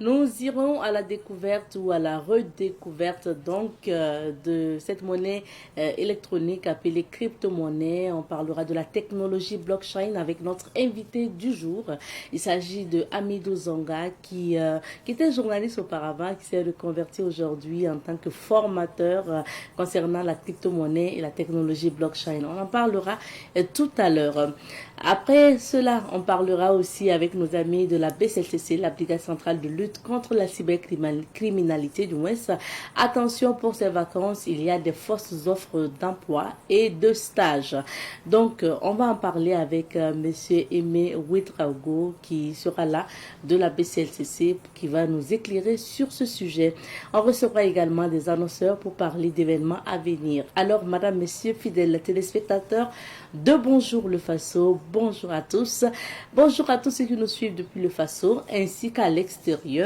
Nous irons à la découverte ou à la redécouverte de cette monnaie électronique appelée crypto-monnaie. On parlera de la technologie blockchain avec notre invité du jour. Il s'agit de Hamidou Zonga qui était journaliste auparavant, qui s'est reconverti aujourd'hui en tant que formateur concernant la crypto-monnaie et la technologie blockchain. On en parlera tout à l'heure. Après cela, on parlera aussi avec nos amis de la BCLCC, la Brigade centrale de lutte contre la cybercriminalité du moins. Attention, pour ces vacances, il y a des fausses offres d'emploi et de stage. Donc, on va en parler avec Monsieur Aimé Ouedraogo qui sera là de la BCLCC, qui va nous éclairer sur ce sujet. On recevra également des annonceurs pour parler d'événements à venir. Alors, Madame, Messieurs, fidèles téléspectateurs de Bonjour le Faso, bonjour à tous. Bonjour à tous ceux qui nous suivent depuis le Faso ainsi qu'à l'extérieur.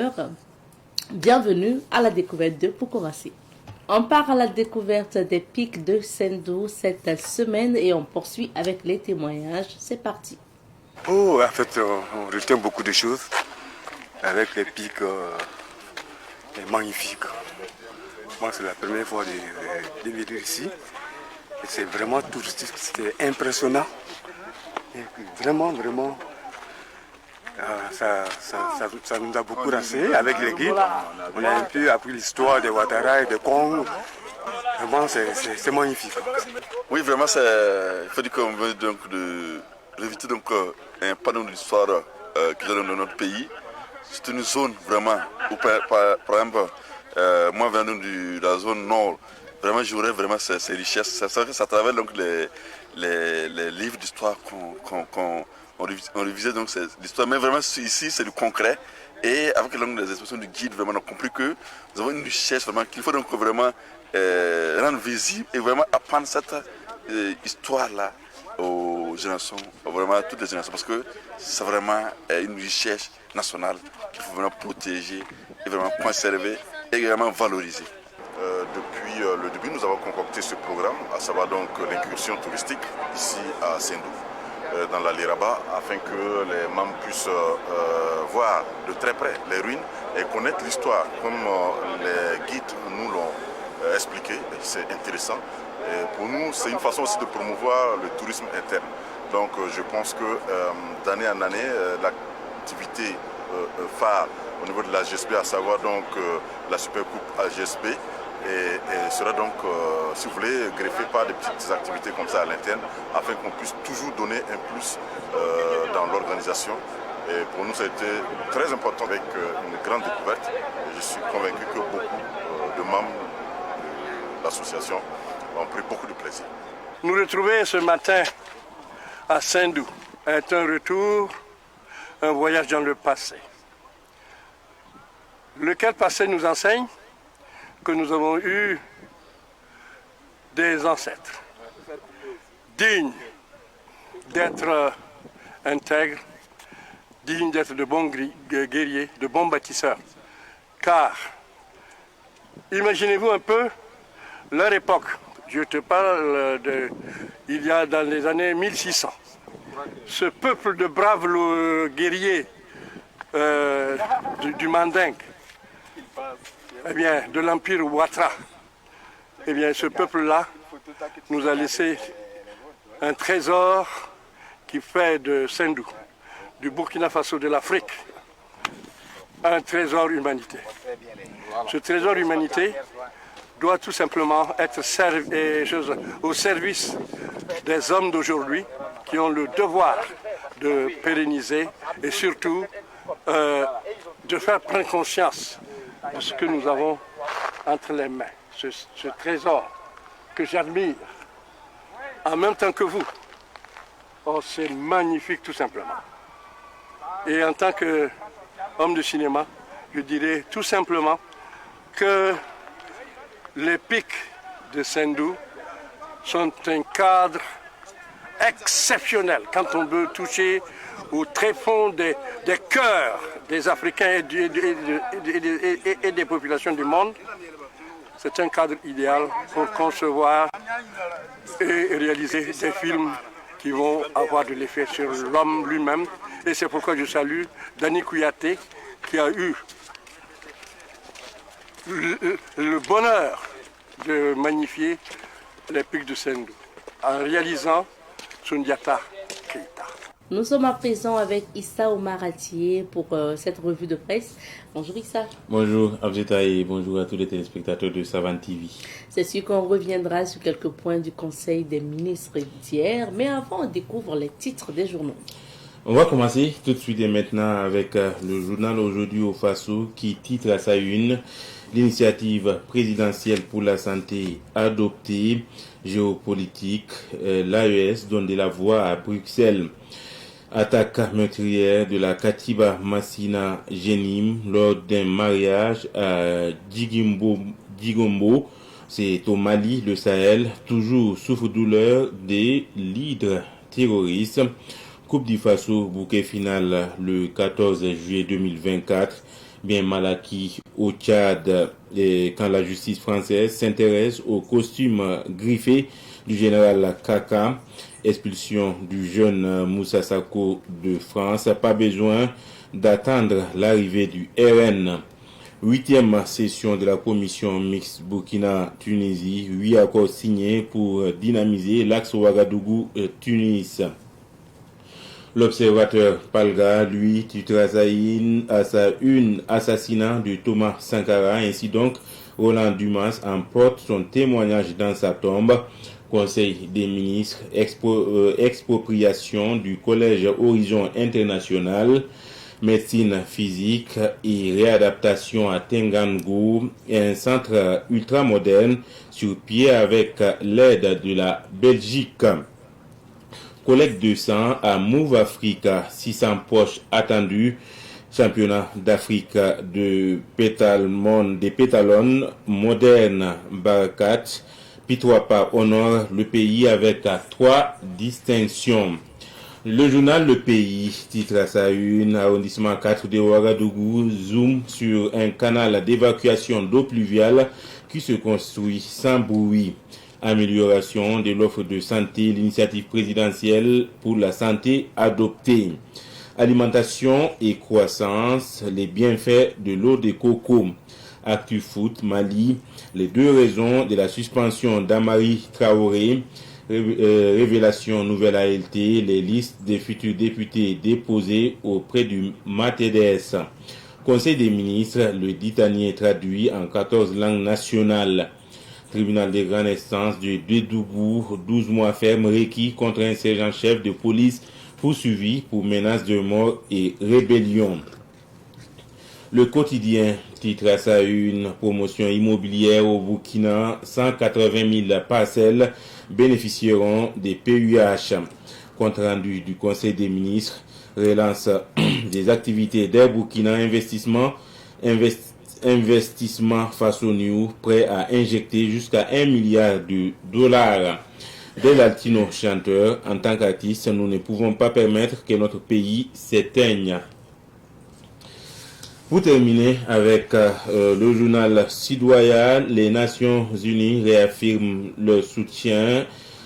Bienvenue à la découverte de Poukorassi. On part à la découverte des pics de Sendou cette semaine et on poursuit avec les témoignages. C'est parti. Oh, en fait, on retient beaucoup de choses avec les pics magnifiques. Moi, c'est la première fois de venir ici. C'est vraiment touristique, c'était impressionnant. Et vraiment, ça nous a beaucoup renseigné avec les guides. On a un peu appris l'histoire des Ouattara et des Kong. Vraiment, c'est magnifique. Oui, vraiment, il faut dire qu'on veut donc de réviter un panneau de l'histoire qui est dans notre pays. C'est une zone vraiment où, par exemple, moi venant de la zone nord, vraiment, j'aurais vraiment ces richesses. Ça travers donc les livres d'histoire qu'on révisait donc l'histoire. Mais vraiment ici c'est du concret. Et avec les expressions du guide, vraiment on a compris que nous avons une richesse vraiment qu'il faut donc vraiment rendre visible et vraiment apprendre cette histoire-là aux générations, vraiment à toutes les générations, parce que c'est vraiment une richesse nationale qu'il faut vraiment protéger et vraiment conserver et vraiment valoriser. Depuis le début, nous avons concocté ce programme, à savoir donc l'incursion touristique ici à Sendou, dans la Liraba, afin que les membres puissent voir de très près les ruines et connaître l'histoire, comme les guides nous l'ont expliqué. C'est intéressant. Et pour nous, c'est une façon aussi de promouvoir le tourisme interne. Donc je pense que d'année en année, l'activité phare au niveau de la GSP, à savoir donc la Supercoupe à GSP, et sera donc, si vous voulez, greffé par des petites activités comme ça à l'interne, afin qu'on puisse toujours donner un plus dans l'organisation. Et pour nous, ça a été très important avec une grande découverte. Et je suis convaincu que beaucoup de membres de l'association ont pris beaucoup de plaisir. Nous retrouver ce matin à Sendou est un retour, un voyage dans le passé. Lequel passé nous enseigne que nous avons eu des ancêtres dignes d'être intègres, dignes d'être de bons guerriers, de bons bâtisseurs. Car, imaginez-vous un peu leur époque. Je te parle il y a dans les années 1600. Ce peuple de braves guerriers du Mandingue, eh bien, de l'empire Ouattara, eh bien, ce peuple-là nous a laissé un trésor qui fait de Sendou, du Burkina Faso, de l'Afrique, un trésor humanité. Ce trésor humanité doit tout simplement être au service des hommes d'aujourd'hui qui ont le devoir de pérenniser et surtout de faire prendre conscience de ce que nous avons entre les mains, ce trésor que j'admire en même temps que vous. Oh, c'est magnifique tout simplement. Et en tant qu'homme de cinéma, je dirais tout simplement que les pics de Sendou sont un cadre exceptionnel quand on veut toucher au tréfonds des cœurs des Africains et des populations du monde. C'est un cadre idéal pour concevoir et réaliser des films qui vont avoir de l'effet sur l'homme lui-même. Et c'est pourquoi je salue Dani Kouyaté qui a eu le bonheur de magnifier les pics de Sendou en réalisant Soundiata Keita. Nous sommes à présent avec Issa Omar Atié pour cette revue de presse. Bonjour Issa. Bonjour Abzeta et bonjour à tous les téléspectateurs de Savane TV. C'est sûr qu'on reviendra sur quelques points du Conseil des ministres d'hier, mais avant on découvre les titres des journaux. On va commencer tout de suite et maintenant avec le journal Aujourd'hui au Faso qui titre à sa une l'initiative présidentielle pour la santé adoptée, géopolitique, l'AES donne de la voix à Bruxelles. Attaque meurtrière de la Katiba Massina Jenim lors d'un mariage à Djigombo, c'est au Mali, le Sahel, toujours souffre-douleur des leaders terroristes. Coupe du Faso, bouquet final le 14 juillet 2024. Bien mal acquis au Tchad quand la justice française s'intéresse au costume griffé du général Kaka. Expulsion du jeune Moussa Sako de France. Pas besoin d'attendre l'arrivée du RN. 8e session de la commission mixte Burkina-Tunisie. 8 accords signés pour dynamiser l'axe Ouagadougou-Tunis. L'observateur Palga, lui, titre à sa une assassinat de Thomas Sankara. Ainsi donc, Roland Dumas emporte son témoignage dans sa tombe. Conseil des ministres, expropriation du collège Horizon International, médecine physique et réadaptation à Tengango, un centre ultramoderne sur pied avec l'aide de la Belgique. Collecte de sang à Move Africa, 600 poches attendues. Championnat d'Afrique de pétalon moderne Barakat. Pitouapa honore le pays avec 3 distinctions. Le journal Le Pays titre à sa une arrondissement 4 de Ouagadougou zoom sur un canal d'évacuation d'eau pluviale qui se construit sans bruit. Amélioration de l'offre de santé, l'initiative présidentielle pour la santé adoptée. Alimentation et croissance, les bienfaits de l'eau de coco. Actu Foot Mali, les 2 raisons de la suspension d'Amari Traoré, révélation nouvelle ALT, les listes des futurs députés déposées auprès du MATEDES. Conseil des ministres, le ditanier traduit en 14 langues nationales. Tribunal de grande instance de Dédougou, 12 mois ferme requis contre un sergent-chef de police poursuivi pour menace de mort et rébellion. Le quotidien titre à sa une promotion immobilière au Burkina, 180 000 parcelles bénéficieront des PUH. Compte rendu du Conseil des ministres, relance des activités d'Air Burkina investissement Faso New, prêt à injecter jusqu'à 1 milliard de dollars. Dès l'altino chanteur, en tant qu'artiste, nous ne pouvons pas permettre que notre pays s'éteigne. Pour terminer avec le journal Citoyen, les Nations Unies réaffirment leur soutien.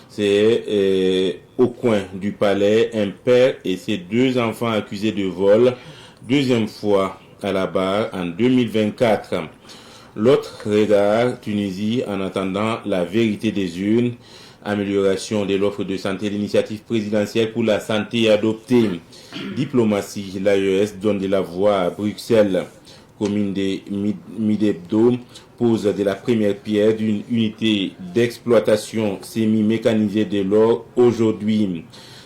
C'est au coin du palais, un père et ses 2 enfants accusés de vol, 2e fois à la barre en 2024. L'autre regard, Tunisie, en attendant la vérité des urnes. Amélioration de l'offre de santé, l'initiative présidentielle pour la santé adoptée. Diplomatie, l'AES donne de la voix à Bruxelles. Commune de Midebdo pose de la première pierre d'une unité d'exploitation semi-mécanisée de l'or aujourd'hui.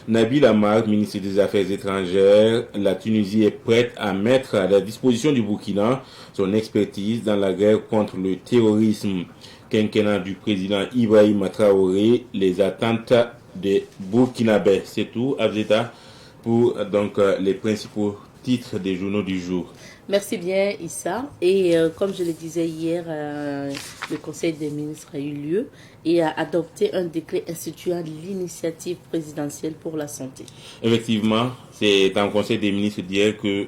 Nabil Amar, ministre des Affaires étrangères, la Tunisie est prête à mettre à la disposition du Burkina son expertise dans la guerre contre le terrorisme. Quinquennat du président Ibrahim Traoré, les attentes des Burkinabés. C'est tout, Abzeta, pour donc les principaux titres des journaux du jour. Merci bien Issa. Et comme je le disais hier, le Conseil des ministres a eu lieu et a adopté un décret instituant l'initiative présidentielle pour la santé. Effectivement, c'est dans le Conseil des ministres d'hier que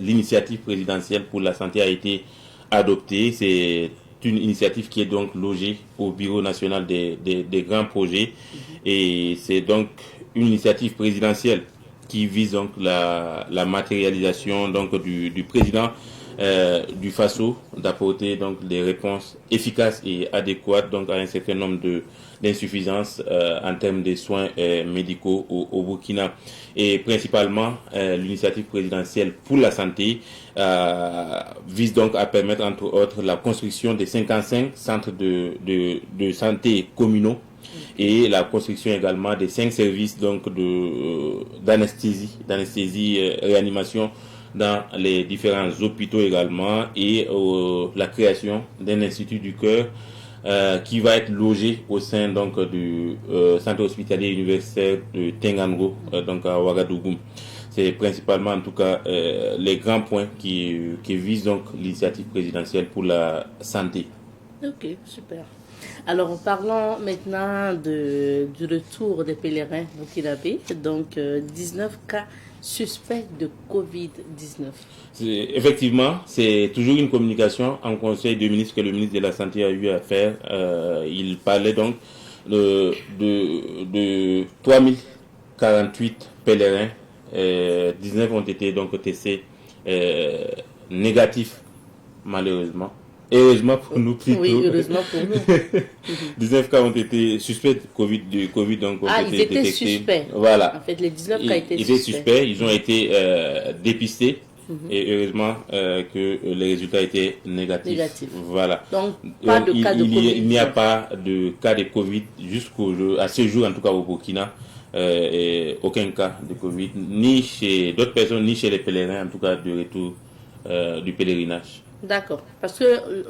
l'initiative présidentielle pour la santé a été adoptée. C'est une initiative qui est donc logée au Bureau national des grands projets et c'est donc une initiative présidentielle qui vise donc la matérialisation donc du président du FASO d'apporter donc des réponses efficaces et adéquates donc à un certain nombre d'insuffisances en termes de soins médicaux au Burkina. Et principalement, l'initiative présidentielle pour la santé vise donc à permettre entre autres la construction de 55 centres de santé communaux et la construction également des 5 services donc d'anesthésie réanimation dans les différents hôpitaux également, et la création d'un institut du cœur qui va être logé au sein donc du centre hospitalier universitaire de Tengango, donc à Ouagadougou. C'est principalement en tout cas les grands points qui visent donc l'initiative présidentielle pour la santé. Ok, super. Alors, parlons maintenant du retour des pèlerins burkinabés. Donc, 19 cas suspects de Covid-19. Effectivement, c'est toujours une communication en conseil de ministres que le ministre de la Santé a eu à faire. Il parlait donc de 3048 pèlerins. 19 ont été donc testés négatifs, malheureusement. Heureusement pour nous plutôt. Oui, heureusement pour nous. 19 cas ont été suspects de Covid, donc ont été ils étaient détectés. Suspects. Voilà. En fait, les 19 cas étaient suspects. Ils ont été dépistés. Et heureusement que les résultats étaient négatifs. Voilà. Donc, pas de cas de Covid. Il n'y a pas de cas de Covid à ce jour, en tout cas au Burkina. Et aucun cas de Covid, ni chez d'autres personnes, ni chez les pèlerins, en tout cas de retour du pèlerinage. D'accord. Parce que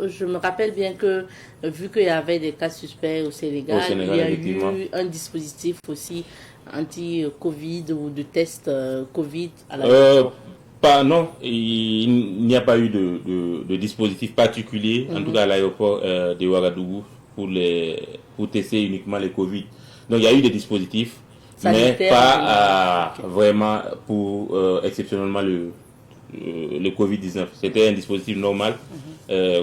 je me rappelle bien que, vu qu'il y avait des cas suspects au Sénégal, il y a eu un dispositif aussi anti-Covid ou de test Covid à l'aéroport. Non, il n'y a pas eu de dispositif particulier, en tout cas à l'aéroport de Ouagadougou, pour tester uniquement les Covid. Donc il y a eu des dispositifs, sanitaire, mais pas vraiment pour exceptionnellement le Covid-19. C'était un dispositif normal,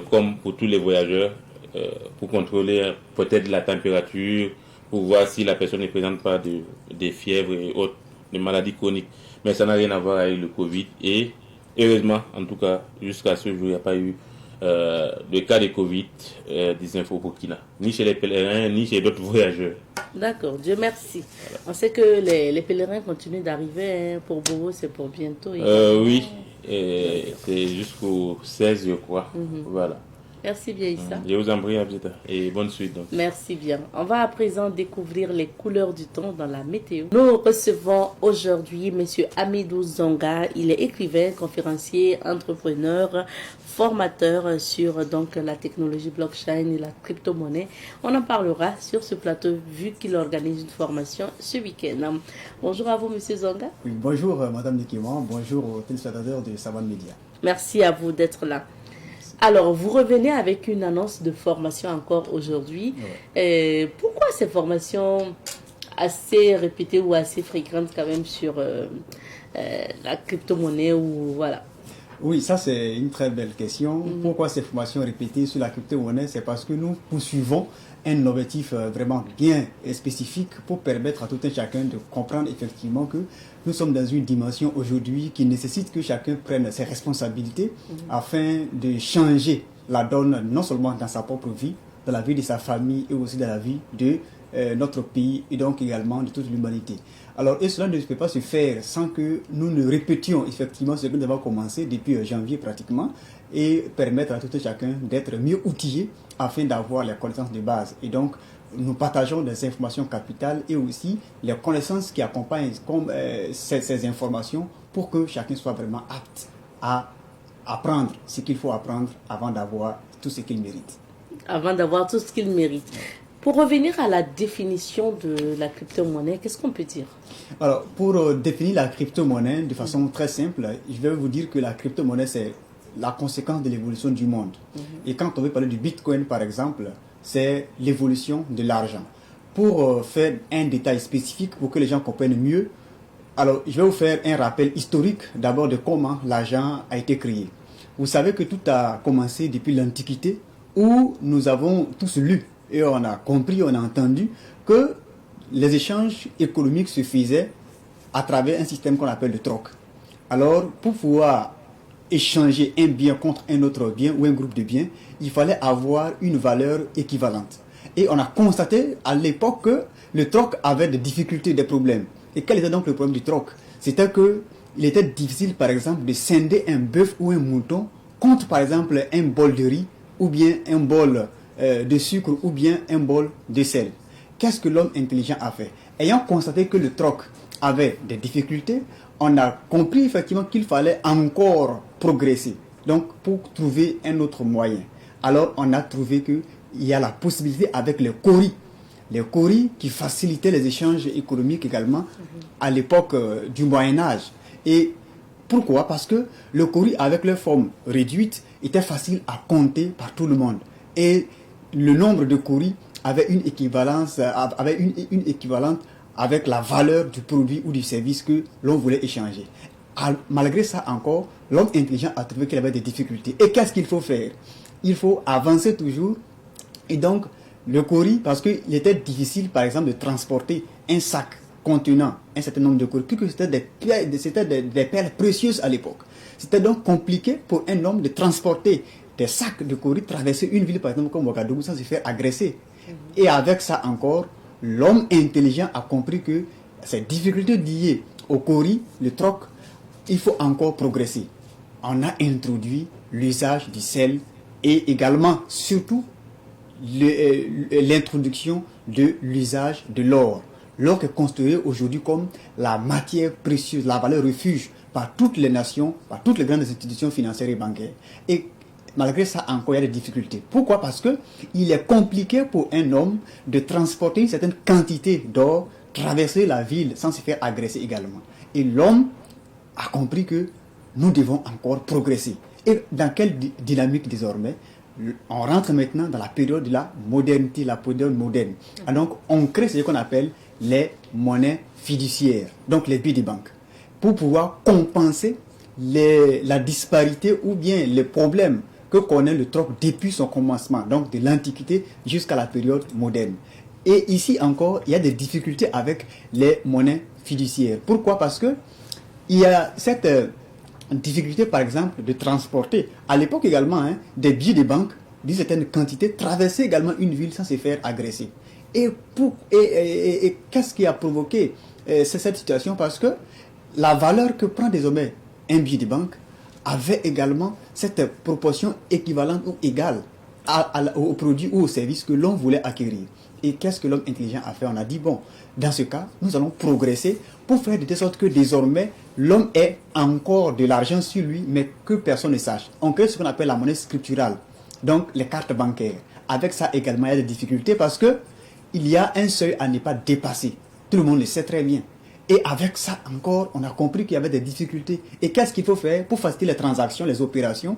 comme pour tous les voyageurs, pour contrôler peut-être la température, pour voir si la personne ne présente pas des fièvres et autres, des maladies chroniques. Mais ça n'a rien à voir avec le Covid. Et heureusement, en tout cas, jusqu'à ce jour, il n'y a pas eu de cas de Covid-19 au Burkina, ni chez les pèlerins, ni chez d'autres voyageurs. D'accord, Dieu merci. Voilà. On sait que les pèlerins continuent d'arriver, pour Bobo, c'est pour bientôt. Oui, c'est jusqu'au 16, je crois. Voilà. Merci bien, Issa. Je vous en prie, Abzita, et bonne suite. Donc. Merci bien. On va à présent découvrir les couleurs du temps dans la météo. Nous recevons aujourd'hui M. Amidou Zonga. Il est écrivain, conférencier, entrepreneur, formateur sur donc la technologie blockchain et la crypto-monnaie. On en parlera sur ce plateau vu qu'il organise une formation ce week-end. Bonjour à vous, M. Zonga. Oui, bonjour, Madame Nikiman. Bonjour aux téléspectateurs de Savane Média. Merci à vous d'être là. Alors, vous revenez avec une annonce de formation encore aujourd'hui. Ouais. Pourquoi ces formations assez répétées ou assez fréquentes quand même sur la crypto-monnaie ou voilà? Oui, ça c'est une très belle question. Pourquoi ces formations répétées sur la crypto-monnaie? C'est parce que nous poursuivons un objectif vraiment bien spécifique pour permettre à tout un chacun de comprendre effectivement que nous sommes dans une dimension aujourd'hui qui nécessite que chacun prenne ses responsabilités afin de changer la donne non seulement dans sa propre vie, dans la vie de sa famille et aussi dans la vie de notre pays et donc également de toute l'humanité. Alors, et cela ne peut pas se faire sans que nous ne répétions effectivement ce que nous avons commencé depuis janvier pratiquement et permettre à tout un chacun d'être mieux outillé afin d'avoir les connaissances de base. Et donc, nous partageons des informations capitales et aussi les connaissances qui accompagnent ces informations pour que chacun soit vraiment apte à apprendre ce qu'il faut apprendre avant d'avoir tout ce qu'il mérite. Avant d'avoir tout ce qu'il mérite. Pour revenir à la définition de la crypto-monnaie, qu'est-ce qu'on peut dire? Alors, pour définir la crypto-monnaie de façon très simple, je vais vous dire que la crypto-monnaie, c'est la conséquence de l'évolution du monde. Et quand on veut parler du Bitcoin, par exemple, c'est l'évolution de l'argent. Pour faire un détail spécifique, pour que les gens comprennent mieux, alors je vais vous faire un rappel historique d'abord de comment l'argent a été créé. Vous savez que tout a commencé depuis l'Antiquité, où nous avons tous lu et on a compris, on a entendu que les échanges économiques se faisaient à travers un système qu'on appelle le troc. Alors, pour pouvoir échanger un bien contre un autre bien ou un groupe de biens, il fallait avoir une valeur équivalente. Et on a constaté à l'époque que le troc avait des difficultés, des problèmes. Et quel était donc le problème du troc? C'était qu'il était difficile, par exemple, de scinder un bœuf ou un mouton contre, par exemple, un bol de riz ou bien un bol de sucre ou bien un bol de sel. Qu'est-ce que l'homme intelligent a fait? Ayant constaté que le troc avait des difficultés, on a compris effectivement qu'il fallait encore progresser. Donc, pour trouver un autre moyen. Alors, on a trouvé qu'il y a la possibilité avec les coris. Les coris qui facilitaient les échanges économiques également à l'époque du Moyen-Âge. Et pourquoi? Parce que le cori, avec leur forme réduite, était facile à compter par tout le monde. Et le nombre de coris avait une équivalence, une équivalente avec la valeur du produit ou du service que l'on voulait échanger. Malgré ça encore, l'homme intelligent a trouvé qu'il avait des difficultés. Et qu'est-ce qu'il faut faire? Il faut avancer toujours. Et donc, le cori, parce qu'il était difficile, par exemple, de transporter un sac contenant un certain nombre de coris, puisque c'était des perles précieuses à l'époque. C'était donc compliqué pour un homme de transporter des sacs de coris, traverser une ville, par exemple, comme Ouagadougou, sans se faire agresser. Et avec ça encore, l'homme intelligent a compris que ces difficultés liées au cori, le troc, il faut encore progresser. On a introduit l'usage du sel et également, surtout, l'introduction de l'usage de l'or. L'or est considéré aujourd'hui comme la matière précieuse, la valeur refuge par toutes les nations, par toutes les grandes institutions financières et bancaires. Et malgré ça, encore, il y a des difficultés. Pourquoi? Parce qu'il est compliqué pour un homme de transporter une certaine quantité d'or, traverser la ville sans se faire agresser également. Et l'homme a compris que nous devons encore progresser. Et dans quelle dynamique désormais? On rentre maintenant dans la période de la modernité, la période moderne. Et donc, on crée ce qu'on appelle les monnaies fiduciaires, donc les billets de banque, pour pouvoir compenser la disparité ou bien les problèmes que connaît le troc depuis son commencement, donc de l'Antiquité jusqu'à la période moderne. Et ici encore, il y a des difficultés avec les monnaies fiduciaires. Pourquoi? Parce que il y a cette difficulté, par exemple, de transporter. À l'époque également, des billets de banque d'une certaine quantité traversaient également une ville sans se faire agresser. Et qu'est-ce qui a provoqué cette situation? Parce que la valeur que prend désormais un billet de banque avait également cette proportion équivalente ou égale au produit ou au service que l'on voulait acquérir. Et qu'est-ce que l'homme intelligent a fait? On a dit, bon, dans ce cas, nous allons progresser pour faire de telle sorte que désormais, l'homme ait encore de l'argent sur lui, mais que personne ne sache. On crée ce qu'on appelle la monnaie scripturale, donc les cartes bancaires. Avec ça également, il y a des difficultés parce que il y a un seuil à ne pas dépasser. Tout le monde le sait très bien. Et avec ça encore, on a compris qu'il y avait des difficultés. Et qu'est-ce qu'il faut faire pour faciliter les transactions, les opérations?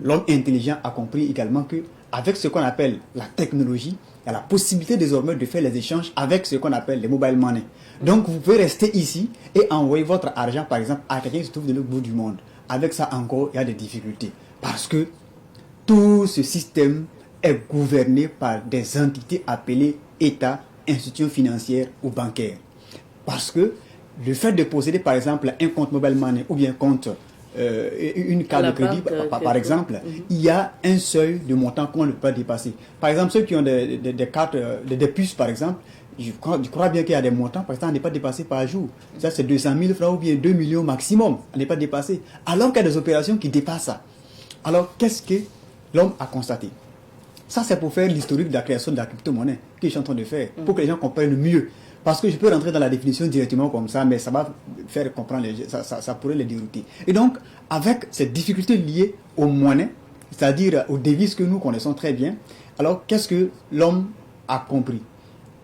L'homme intelligent a compris également que avec ce qu'on appelle la technologie, il y a la possibilité désormais de faire les échanges avec ce qu'on appelle les mobile money. Donc vous pouvez rester ici et envoyer votre argent par exemple à quelqu'un qui se trouve de l'autre bout du monde. Avec ça encore, il y a des difficultés. Parce que tout ce système est gouverné par des entités appelées États, institutions financières ou bancaires. Parce que le fait de posséder par exemple un compte mobile money ou bien compte une carte de crédit, par exemple, il y a un seuil de montant qu'on ne peut pas dépasser. Par exemple, ceux qui ont des cartes, des puces par exemple, je crois bien qu'il y a des montants, par exemple, on n'est pas dépassé par jour. Ça, c'est 200 000 francs ou bien 2 millions maximum, on n'est pas dépassé. Alors qu'il y a des opérations qui dépassent ça. Alors, qu'est-ce que l'homme a constaté? Ça, c'est pour faire l'historique de la création de la crypto-monnaie que je suis en train de faire, pour que les gens comprennent mieux. Parce que je peux rentrer dans la définition directement comme ça, mais ça va faire comprendre, ça pourrait les dérouter. Et donc, avec cette difficulté liée aux monnaies, c'est-à-dire aux devises que nous connaissons très bien, alors qu'est-ce que l'homme a compris?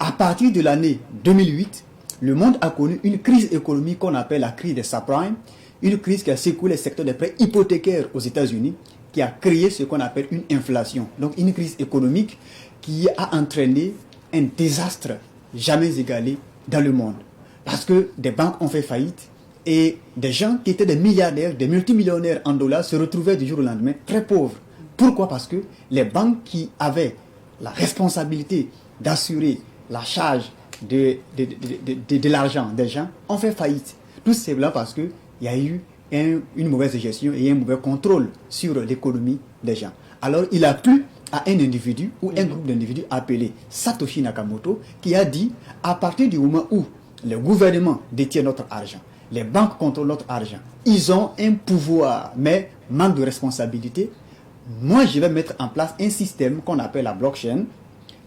À partir de l'année 2008, le monde a connu une crise économique qu'on appelle la crise des subprimes, une crise qui a secoué le secteur des prêts hypothécaires aux États-Unis, qui a créé ce qu'on appelle une inflation. Donc une crise économique qui a entraîné un désastre jamais égalé dans le monde. Parce que des banques ont fait faillite et des gens qui étaient des milliardaires, des multimillionnaires en dollars se retrouvaient du jour au lendemain très pauvres. Pourquoi? Parce que les banques qui avaient la responsabilité d'assurer la charge de l'argent des gens ont fait faillite. Tout cela parce qu'il y a eu une mauvaise gestion et un mauvais contrôle sur l'économie des gens. Alors il a plu à un individu ou un groupe d'individus appelé Satoshi Nakamoto qui a dit à partir du moment où le gouvernement détient notre argent, les banques contrôlent notre argent, ils ont un pouvoir mais manque de responsabilité. Moi, je vais mettre en place un système qu'on appelle la blockchain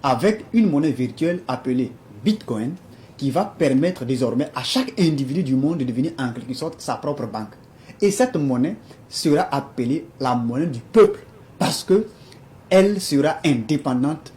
avec une monnaie virtuelle appelée Bitcoin qui va permettre désormais à chaque individu du monde de devenir en quelque sorte sa propre banque. Et cette monnaie sera appelée la monnaie du peuple parce que elle sera indépendante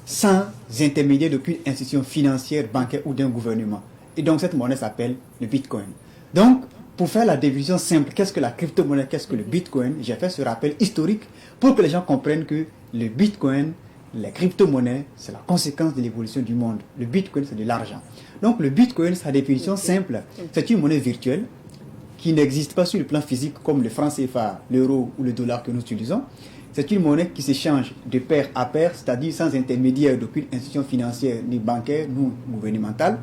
sans intermédiaire d'aucune institution financière, bancaire ou d'un gouvernement. Et donc cette monnaie s'appelle le Bitcoin. Donc, pour faire la définition simple, qu'est-ce que la crypto-monnaie, qu'est-ce que le Bitcoin, j'ai fait ce rappel historique pour que les gens comprennent que le Bitcoin, les crypto-monnaies, c'est la conséquence de l'évolution du monde. Le Bitcoin, c'est de l'argent. Donc le Bitcoin, sa définition simple, c'est une monnaie virtuelle qui n'existe pas sur le plan physique comme le franc CFA, l'euro ou le dollar que nous utilisons. C'est une monnaie qui s'échange de pair à pair, c'est-à-dire sans intermédiaire d'aucune institution financière, ni bancaire, ni gouvernementale,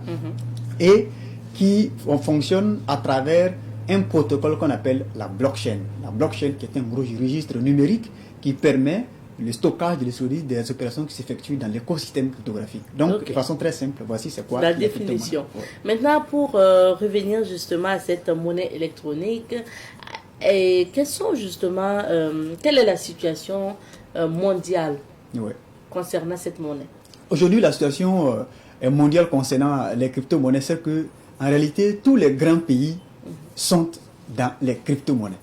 et qui fonctionne à travers un protocole qu'on appelle la blockchain. La blockchain qui est un gros registre numérique qui permet le stockage des opérations qui s'effectuent dans l'écosystème cryptographique. Donc, de façon très simple, voici c'est quoi la définition. Maintenant, pour revenir justement à cette monnaie électronique, et quelle est la situation mondiale concernant cette monnaie? Aujourd'hui, la situation mondiale concernant les crypto-monnaies, c'est que en réalité, tous les grands pays sont dans les crypto-monnaies.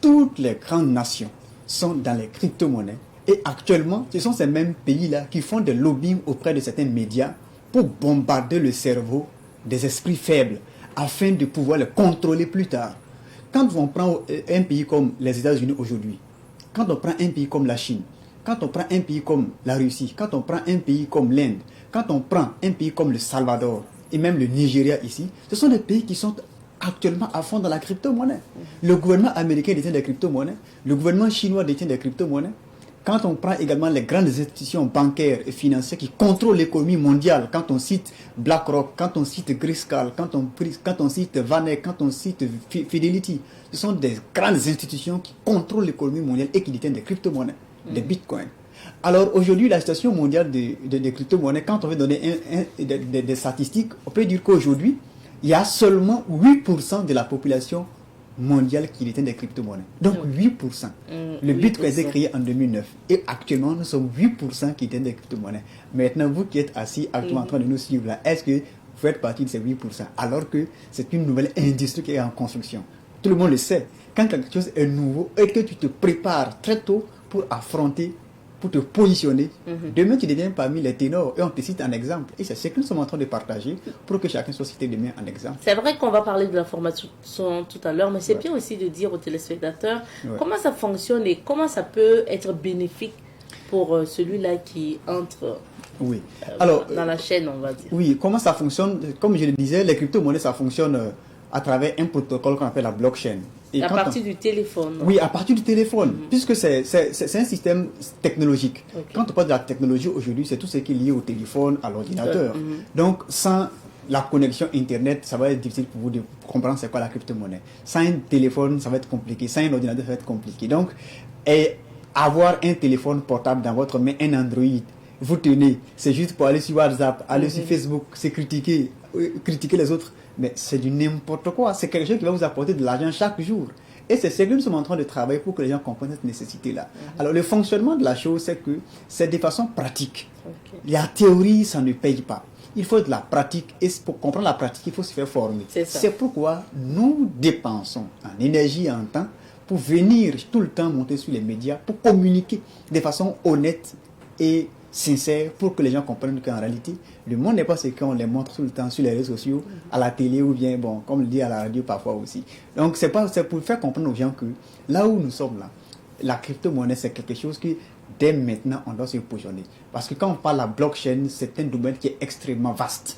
Toutes les grandes nations sont dans les crypto-monnaies. Et actuellement, ce sont ces mêmes pays-là qui font des lobbying auprès de certains médias pour bombarder le cerveau des esprits faibles afin de pouvoir les contrôler plus tard. Quand on prend un pays comme les États-Unis aujourd'hui, quand on prend un pays comme la Chine, quand on prend un pays comme la Russie, quand on prend un pays comme l'Inde, quand on prend un pays comme le Salvador et même le Nigeria ici, ce sont des pays qui sont actuellement à fond dans la crypto-monnaie. Le gouvernement américain détient des crypto-monnaies, le gouvernement chinois détient des crypto-monnaies. Quand on prend également les grandes institutions bancaires et financières qui contrôlent l'économie mondiale, quand on cite BlackRock, quand on cite Grayscale, quand on cite Vanek, quand on cite Fidelity, ce sont des grandes institutions qui contrôlent l'économie mondiale et qui détiennent des crypto-monnaies, des bitcoins. Alors aujourd'hui, la situation mondiale des crypto-monnaies, quand on veut donner des statistiques, on peut dire qu'aujourd'hui, il y a seulement 8% de la population mondiale qui détient des crypto-monnaies. Donc 8%. Le Bitcoin a été créé en 2009. Et actuellement, nous sommes 8% qui détiennent des crypto-monnaies. Maintenant, vous qui êtes assis actuellement en train de nous suivre là, est-ce que vous faites partie de ces 8% alors que c'est une nouvelle industrie qui est en construction? Tout le monde le sait. Quand quelque chose est nouveau et que tu te prépares très tôt pour affronter, pour te positionner, demain tu deviens parmi les ténors et on te cite un exemple. Et c'est ce que nous sommes en train de partager pour que chacun soit cité demain en exemple. C'est vrai qu'on va parler de la formation tout à l'heure, mais c'est bien aussi de dire aux téléspectateurs comment ça fonctionne et comment ça peut être bénéfique pour celui-là qui entre dans la chaîne, on va dire. Oui, comment ça fonctionne? Comme je le disais, les crypto-monnaies, ça fonctionne à travers un protocole qu'on appelle la blockchain. Et à partir du téléphone. Oui, à partir du téléphone, puisque c'est un système technologique. Quand on parle de la technologie aujourd'hui, c'est tout ce qui est lié au téléphone, à l'ordinateur. Donc, sans la connexion Internet, ça va être difficile pour vous de comprendre c'est quoi la crypto-monnaie. Sans un téléphone, ça va être compliqué. Sans un ordinateur, ça va être compliqué. Donc, avoir un téléphone portable dans votre main, un Android, vous tenez, c'est juste pour aller sur WhatsApp, aller sur Facebook, c'est critiquer les autres. Mais c'est du n'importe quoi. C'est quelque chose qui va vous apporter de l'argent chaque jour. Et c'est ce que nous sommes en train de travailler pour que les gens comprennent cette nécessité-là. Alors, le fonctionnement de la chose, c'est que c'est de façon pratique. La théorie, ça ne paye pas. Il faut de la pratique. Et pour comprendre la pratique, il faut se faire former. C'est pourquoi nous dépensons en énergie et en temps pour venir tout le temps monter sur les médias, pour communiquer de façon honnête et sincère pour que les gens comprennent qu'en réalité, le monde n'est pas ce qu'on les montre tout le temps sur les réseaux sociaux, à la télé ou bien, bon, comme le dit à la radio parfois aussi. Donc, c'est pour faire comprendre aux gens que là où nous sommes là, la crypto-monnaie, c'est quelque chose qui, dès maintenant, on doit se positionner. Parce que quand on parle de la blockchain, c'est un domaine qui est extrêmement vaste.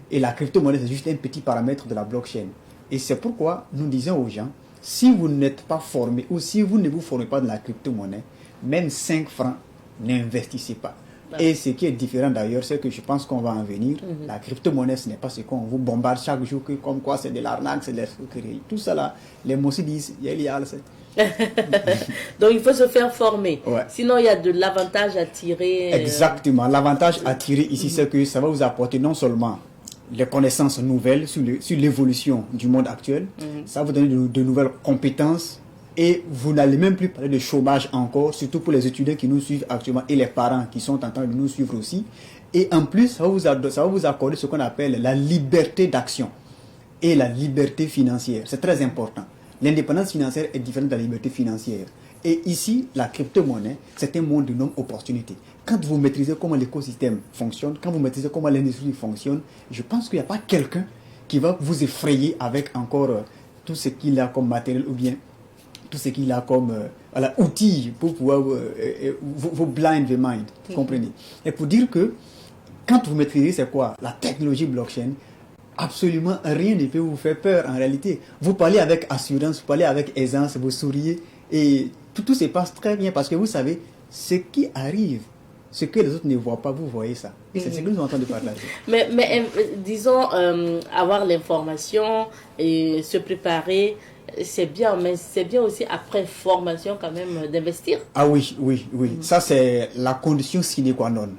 Et la crypto-monnaie, c'est juste un petit paramètre de la blockchain. Et c'est pourquoi nous disons aux gens, si vous n'êtes pas formé ou si vous ne vous formez pas de la crypto-monnaie, même 5 francs, n'investissez pas. Et ce qui est différent d'ailleurs, c'est que je pense qu'on va en venir. La crypto-monnaie, ce n'est pas ce qu'on vous bombarde chaque jour, que comme quoi c'est de l'arnaque, c'est de l'escroquerie. Tout ça là, les mots aussi disent, il y a Donc il faut se faire former. Ouais. Sinon, il y a de l'avantage à tirer. Exactement. L'avantage à tirer ici, c'est que ça va vous apporter non seulement les connaissances nouvelles sur l'évolution du monde actuel, ça va vous donner de nouvelles compétences. Et vous n'allez même plus parler de chômage encore, surtout pour les étudiants qui nous suivent actuellement et les parents qui sont en train de nous suivre aussi. Et en plus, ça va vous accorder ce qu'on appelle la liberté d'action et la liberté financière. C'est très important. L'indépendance financière est différente de la liberté financière. Et ici, la crypto-monnaie, c'est un monde de non-opportunité. Quand vous maîtrisez comment l'écosystème fonctionne, quand vous maîtrisez comment l'industrie fonctionne, je pense qu'il n'y a pas quelqu'un qui va vous effrayer avec encore tout ce qu'il a comme matériel ou bien tout ce qu'il a comme outils pour pouvoir vous blind the mind, vous comprenez. Et pour dire que quand vous maîtrisez c'est quoi la technologie blockchain, absolument rien ne peut vous faire peur en réalité. Vous parlez avec assurance, vous parlez avec aisance, vous souriez et tout se passe très bien parce que vous savez ce qui arrive, ce que les autres ne voient pas, vous voyez ça. Et c'est ce que nous sommes en train de partager. Mais disons, avoir l'information et se préparer, c'est bien, mais c'est bien aussi après formation quand même d'investir. Ah oui. Ça c'est la condition sine qua non.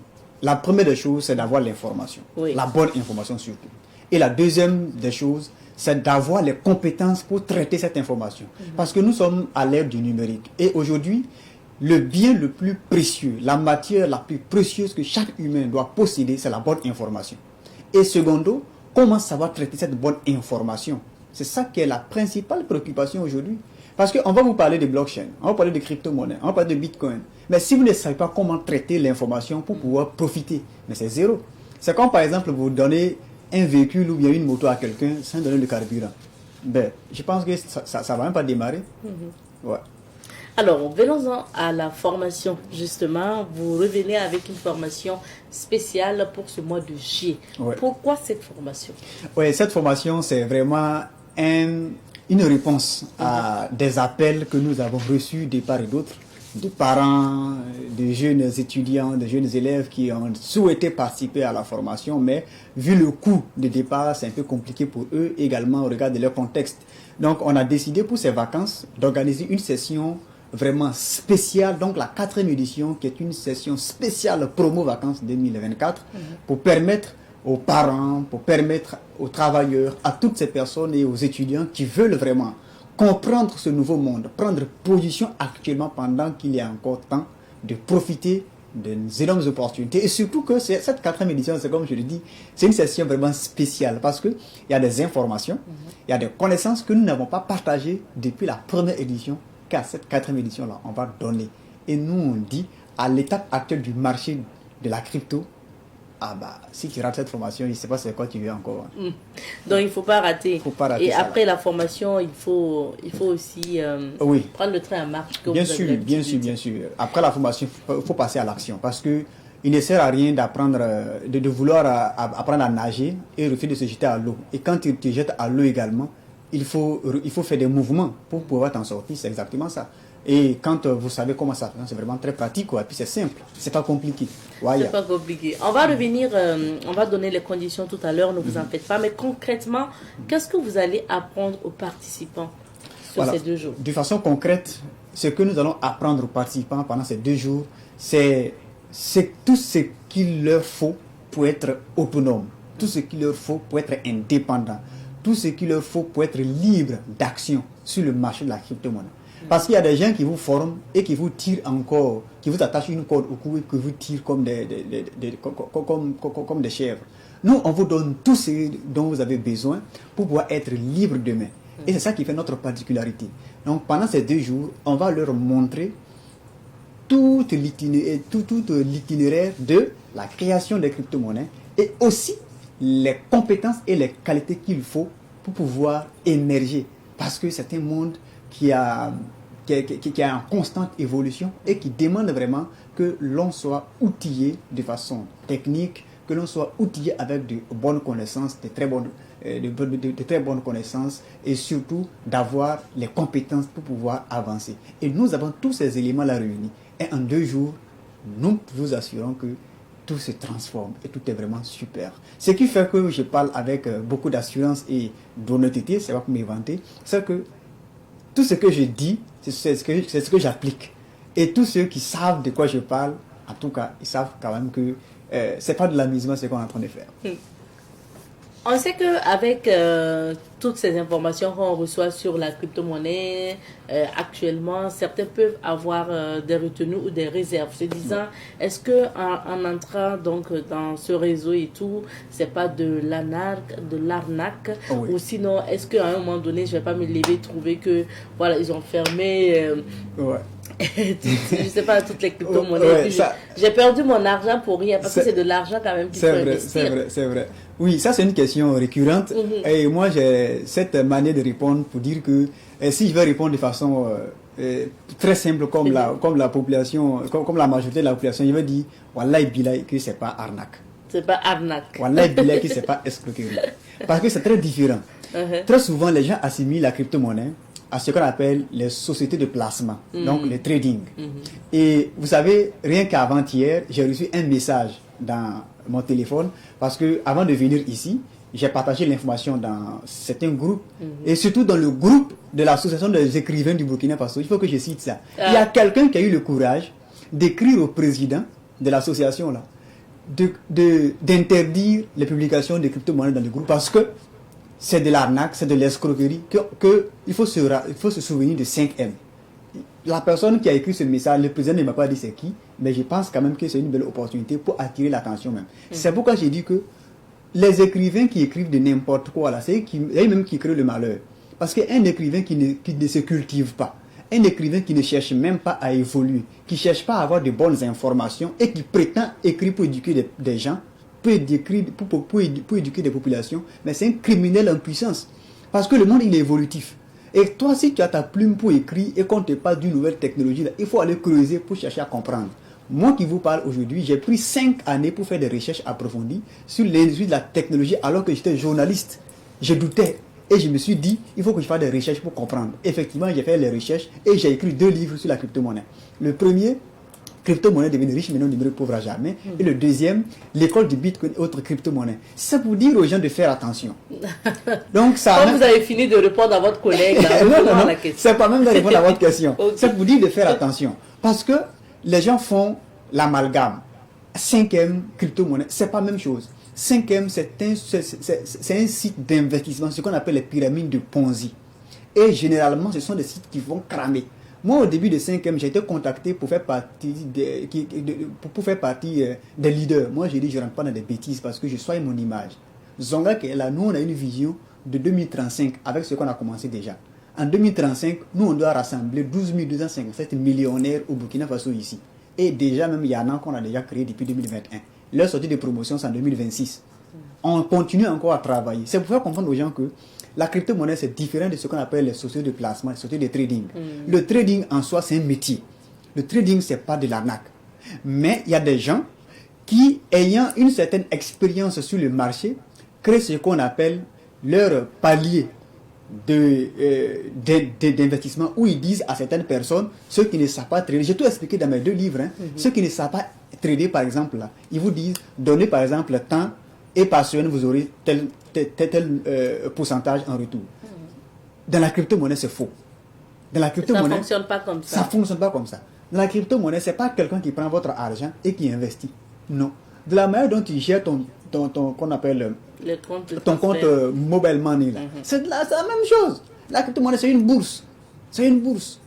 La première des choses, c'est d'avoir l'information. Oui. La bonne information surtout. Et la deuxième des choses, c'est d'avoir les compétences pour traiter cette information. Parce que nous sommes à l'ère du numérique. Et aujourd'hui, le bien le plus précieux, la matière la plus précieuse que chaque humain doit posséder, c'est la bonne information. Et secondo, comment savoir traiter cette bonne information? C'est ça qui est la principale préoccupation aujourd'hui. Parce qu'on va vous parler de blockchain, on va parler de crypto-monnaie, on va parler de bitcoin. Mais si vous ne savez pas comment traiter l'information pour pouvoir profiter, mais c'est zéro. C'est comme par exemple vous donnez un véhicule ou bien une moto à quelqu'un sans donner le carburant. Ben, je pense que ça va même pas démarrer. Ouais. Alors, venons-en à la formation, justement. Vous revenez avec une formation spéciale pour ce mois de juillet. Ouais. Pourquoi cette formation? Oui, cette formation, c'est vraiment une réponse à des appels que nous avons reçus de part et d'autre, de parents, de jeunes étudiants, de jeunes élèves qui ont souhaité participer à la formation, mais vu le coût de départ, c'est un peu compliqué pour eux également au regard de leur contexte. Donc, on a décidé pour ces vacances d'organiser une session vraiment spéciale, donc la 4e édition, qui est une session spéciale promo vacances 2024, pour permettre aux parents, pour permettre aux travailleurs, à toutes ces personnes et aux étudiants qui veulent vraiment comprendre ce nouveau monde, prendre position actuellement pendant qu'il y a encore temps de profiter des énormes opportunités. Et surtout que cette 4e édition, c'est comme je le dis, c'est une session vraiment spéciale parce qu'il y a des informations, il y a des connaissances que nous n'avons pas partagées depuis la 1re édition, qu'à cette 4e édition-là, on va donner. Et nous, on dit, à l'étape actuelle du marché de la crypto, ah bah, si tu rates cette formation, je ne sais pas c'est quoi tu veux encore. Donc, il ne faut pas rater. Faut pas rater et ça, après la formation, il faut aussi oui. prendre le train en marche. Bien sûr. Après la formation, il faut passer à l'action. Parce que il ne sert à rien d'apprendre, de vouloir apprendre à nager et refuser de se jeter à l'eau. Et quand tu te jettes à l'eau également, il faut faire des mouvements pour pouvoir t'en sortir. C'est exactement ça. Et quand vous savez comment ça fait, c'est vraiment très pratique, quoi. Et puis c'est simple, c'est pas compliqué. C'est pas compliqué. On va revenir, on va donner les conditions tout à l'heure, ne vous en faites pas. Mais concrètement, qu'est-ce que vous allez apprendre aux participants sur ces 2 jours? De façon concrète, ce que nous allons apprendre aux participants pendant ces 2 jours, c'est tout ce qu'il leur faut pour être autonome, tout ce qu'il leur faut pour être indépendant, tout ce qu'il leur faut pour être libre d'action sur le marché de la crypto-monnaie. Parce qu'il y a des gens qui vous forment et qui vous tirent encore, qui vous attachent une corde au cou et qui vous tirent comme comme des chèvres. Nous, on vous donne tout ce dont vous avez besoin pour pouvoir être libre demain. Et c'est ça qui fait notre particularité. Donc, pendant ces 2 jours, on va leur montrer tout l'itinéraire de la création des crypto-monnaies et aussi les compétences et les qualités qu'il faut pour pouvoir émerger. Parce que c'est un monde qui est en constante évolution et qui demande vraiment que l'on soit outillé de façon technique, que l'on soit outillé avec de bonnes connaissances, de très bonnes connaissances et surtout d'avoir les compétences pour pouvoir avancer. Et nous avons tous ces éléments-là réunis. Et en 2 jours, nous vous assurons que tout se transforme et tout est vraiment super. Ce qui fait que je parle avec beaucoup d'assurance et d'honnêteté, c'est pas pour m'inventer, c'est que tout ce que je dis, c'est ce que j'applique. Et tous ceux qui savent de quoi je parle, en tout cas, ils savent quand même que c'est pas de l'amusement ce qu'on est en train de faire. On sait qu'avec toutes ces informations qu'on reçoit sur la crypto-monnaie, actuellement, certains peuvent avoir des retenues ou des réserves, se disant, est-ce qu'en entrant donc dans ce réseau et tout, c'est pas de l'arnaque, Oh oui. ou sinon, est-ce qu'à un moment donné, je vais pas me lever et trouver que, voilà, ils ont fermé... Ouais. je sais pas, toutes les crypto-monnaies. Ouais, Puis ça- j'ai perdu mon argent pour rien, parce que C'est- c'est de l'argent quand même qu'il faut C'est vrai, investir. c'est vrai. Oui, ça c'est une question récurrente. Et moi j'ai cette manière de répondre pour dire que si je vais répondre de façon très simple comme la population, comme la majorité de la population, je vais dire Wallahi Bilay que c'est pas arnaque. C'est pas arnaque. Wallahi Bilay que c'est pas escroquerie. Parce que c'est très différent. Très souvent les gens assimilent la crypto-monnaie à ce qu'on appelle les sociétés de placement, donc le trading. Et vous savez, rien qu'avant-hier, j'ai reçu un message dans mon téléphone parce que avant de venir ici, j'ai partagé l'information dans certains groupes et surtout dans le groupe de l'association des écrivains du Burkina Faso. Il faut que je cite ça. Il y a quelqu'un qui a eu le courage d'écrire au président de l'association là, d'interdire les publications de crypto-monnaies dans le groupe parce que c'est de l'arnaque, c'est de l'escroquerie, il faut se souvenir de 5M. La personne qui a écrit ce message, le président ne m'a pas dit c'est qui, mais je pense quand même que c'est une belle opportunité pour attirer l'attention même. C'est pourquoi j'ai dit que les écrivains qui écrivent de n'importe quoi, là, c'est eux-mêmes qui créent le malheur. Parce qu'un écrivain qui ne se cultive pas, un écrivain qui ne cherche même pas à évoluer, qui ne cherche pas à avoir de bonnes informations et qui prétend écrire pour éduquer des gens, pour éduquer des populations, mais c'est un criminel en puissance. Parce que le monde, il est évolutif. Et toi, si tu as ta plume pour écrire et qu'on te parle d'une nouvelle technologie, là, il faut aller creuser pour chercher à comprendre. Moi qui vous parle aujourd'hui, j'ai pris 5 années pour faire des recherches approfondies sur l'industrie de la technologie alors que j'étais journaliste. Je doutais et je me suis dit, il faut que je fasse des recherches pour comprendre. Effectivement, j'ai fait les recherches et j'ai écrit 2 livres sur la crypto-monnaie. Le premier, crypto-monnaie devenir riche mais non devenir pauvre à jamais. Et le deuxième, l'école du Bitcoin et autres crypto-monnaies. C'est pour dire aux gens de faire attention. Donc ça. Quand vous avez fini de répondre à votre collègue, là, non, revenons à non, la question. c'est pas même de répondre à votre question. Ok. C'est pour dire de faire attention. Parce que les gens font l'amalgame. 5M, crypto-monnaie, c'est pas la même chose. 5M, c'est un site d'investissement, ce qu'on appelle les pyramides de Ponzi. Et généralement, ce sont des sites qui vont cramer. Moi, au début de 5M, j'ai été contacté pour faire partie des leaders. Moi, j'ai dit, je ne rentre pas dans des bêtises parce que je soigne mon image. Zonga, qui est là, nous, on a une vision de 2035 avec ce qu'on a commencé déjà. En 2035, nous, on doit rassembler 12 257 millionnaires au Burkina Faso ici. Et déjà, même, il y en a qu'on a déjà créé depuis 2021. Leur sortie de promotion, c'est en 2026. On continue encore à travailler. C'est pour faire comprendre aux gens que la crypto-monnaie, c'est différent de ce qu'on appelle les sociétés de placement, les sociétés de trading. Le trading, en soi, c'est un métier. Le trading, c'est pas de l'arnaque. Mais il y a des gens qui, ayant une certaine expérience sur le marché, créent ce qu'on appelle leur palier d'investissement où ils disent à certaines personnes, ceux qui ne savent pas trader, j'ai tout expliqué dans mes 2 livres, ceux qui ne savent pas trader par exemple, là, ils vous disent, donnez par exemple le temps et par semaine vous aurez tel pourcentage en retour. Dans la crypto-monnaie, c'est faux. Dans la Ça crypto-monnaie, ne fonctionne pas comme ça. ça fonctionne pas comme ça. Dans la crypto-monnaie, c'est pas quelqu'un qui prend votre argent et qui investit. Non. De la manière dont tu gères qu'on appelle Le compte de ton compte transfert. mobile money là. C'est la même chose. La crypto-monnaie, c'est une bourse. C'est une bourse.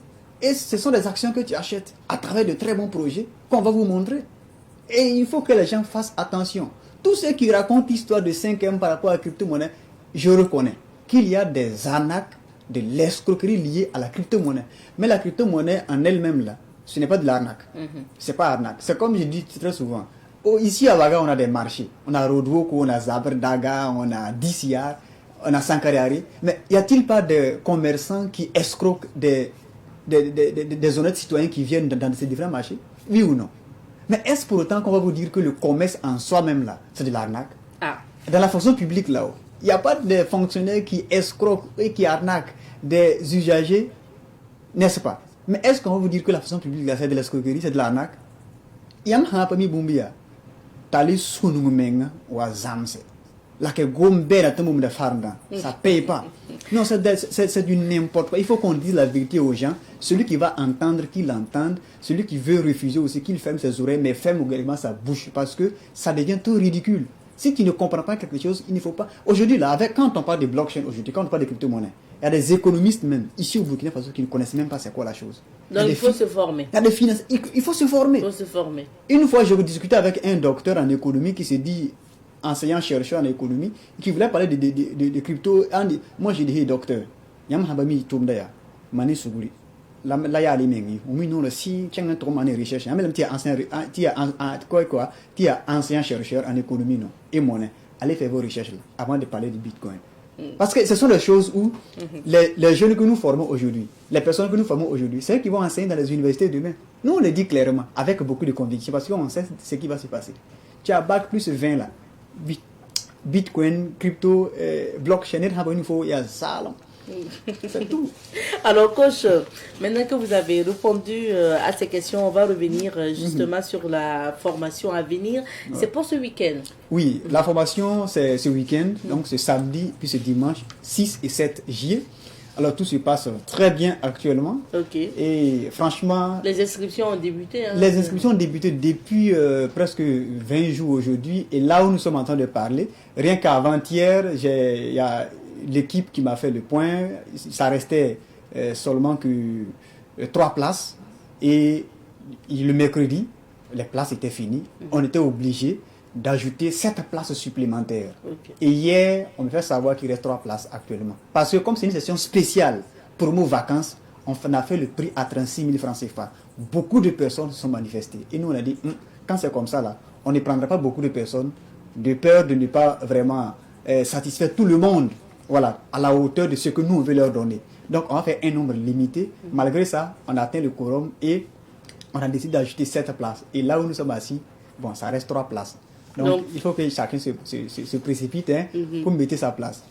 Et ce sont des actions que tu achètes à travers de très bons projets qu'on va vous montrer. Et il faut que les gens fassent attention. Tous ceux qui racontent l'histoire de 5M par rapport à la crypto-monnaie, je reconnais qu'il y a des arnaques, de l'escroquerie liée à la crypto-monnaie. Mais la crypto-monnaie en elle-même là, ce n'est pas de l'arnaque. C'est pas arnaque. C'est comme je dis très souvent. Ici à Ouaga, on a des marchés. On a Rodwoko, on a Zaberdaga, on a DCR, on a Sankarari. Mais y a-t-il pas de commerçants qui escroquent des honnêtes citoyens qui viennent dans ces différents marchés? Oui ou non? Mais est-ce pour autant qu'on va vous dire que le commerce en soi-même là, c'est de l'arnaque? Ah. Dans la fonction publique là-haut, il n'y a pas de fonctionnaires qui escroquent et qui arnaquent des usagers, n'est-ce pas? Mais est-ce qu'on va vous dire que la fonction publique là, c'est de l'escroquerie, c'est de l'arnaque? Il y a un peu mis Boumbia. tali sunu menga wa zamse. La que gombera tombe de farda, ça paye pas. Non, c'est du n'importe quoi. Il faut qu'on dise la vérité aux gens. Celui qui va entendre, qu'il entende. Celui qui veut refuser aussi, qu'il ferme ses oreilles, mais ferme également sa bouche, parce que ça devient tout ridicule. Si tu ne comprends pas quelque chose, il ne faut pas. Aujourd'hui, là, quand on parle de blockchain, aujourd'hui, quand on parle de crypto-monnaie, il y a des économistes même, ici au Burkina Faso, qui ne connaissent même pas c'est quoi la chose. Donc il faut se former. Il y a des finances. Il faut se former. Il faut se former. Une fois, je discutais avec un docteur en économie qui se dit enseignant-chercheur en économie, qui voulait parler de crypto. Moi, j'ai dit, hey, docteur, Yam Habami Tumdaya, Mani Suguri, la ya alimengi, ou non, le si, tiens, un trop mané recherche, même tu es enseignant-chercheur en économie, non, et monnaie, allez faire vos recherches là, avant de parler du Bitcoin. Parce que ce sont les choses où les jeunes que nous formons aujourd'hui, les personnes que nous formons aujourd'hui, c'est eux qui vont enseigner dans les universités demain. Nous, on le dit clairement, avec beaucoup de conviction, parce qu'on sait ce qui va se passer. Tu as bac plus 20 là, Bitcoin, crypto, blockchain, il y a ça là. C'est tout. Alors, coach, maintenant que vous avez répondu à ces questions, on va revenir justement sur la formation à venir. C'est pour ce week-end? Oui, la formation, c'est ce week-end, donc c'est samedi, puis c'est dimanche 6 et 7 juillet. Alors, tout se passe très bien actuellement. Ok. Et franchement... Les inscriptions ont débuté. Hein? Les inscriptions ont débuté depuis presque 20 jours aujourd'hui. Et là où nous sommes en train de parler, rien qu'avant-hier, il y a l'équipe qui m'a fait le point. Ça restait seulement que 3 places. Et le mercredi, les places étaient finies. On était obligé d'ajouter 7 places supplémentaires. Okay. Et hier, on me fait savoir qu'il reste 3 places actuellement. Parce que comme c'est une session spéciale pour nos vacances, on a fait le prix à 36 000 francs CFA. Beaucoup de personnes se sont manifestées. Et nous, on a dit, quand c'est comme ça, là, on ne prendra pas beaucoup de personnes, de peur de ne pas vraiment satisfaire tout le monde, voilà, à la hauteur de ce que nous, on veut leur donner. Donc, on va faire un nombre limité. Malgré ça, on a atteint le quorum et on a décidé d'ajouter 7 places. Et là où nous sommes assis, bon, ça reste 3 places. Donc, il faut que chacun se précipite pour mériter sa place.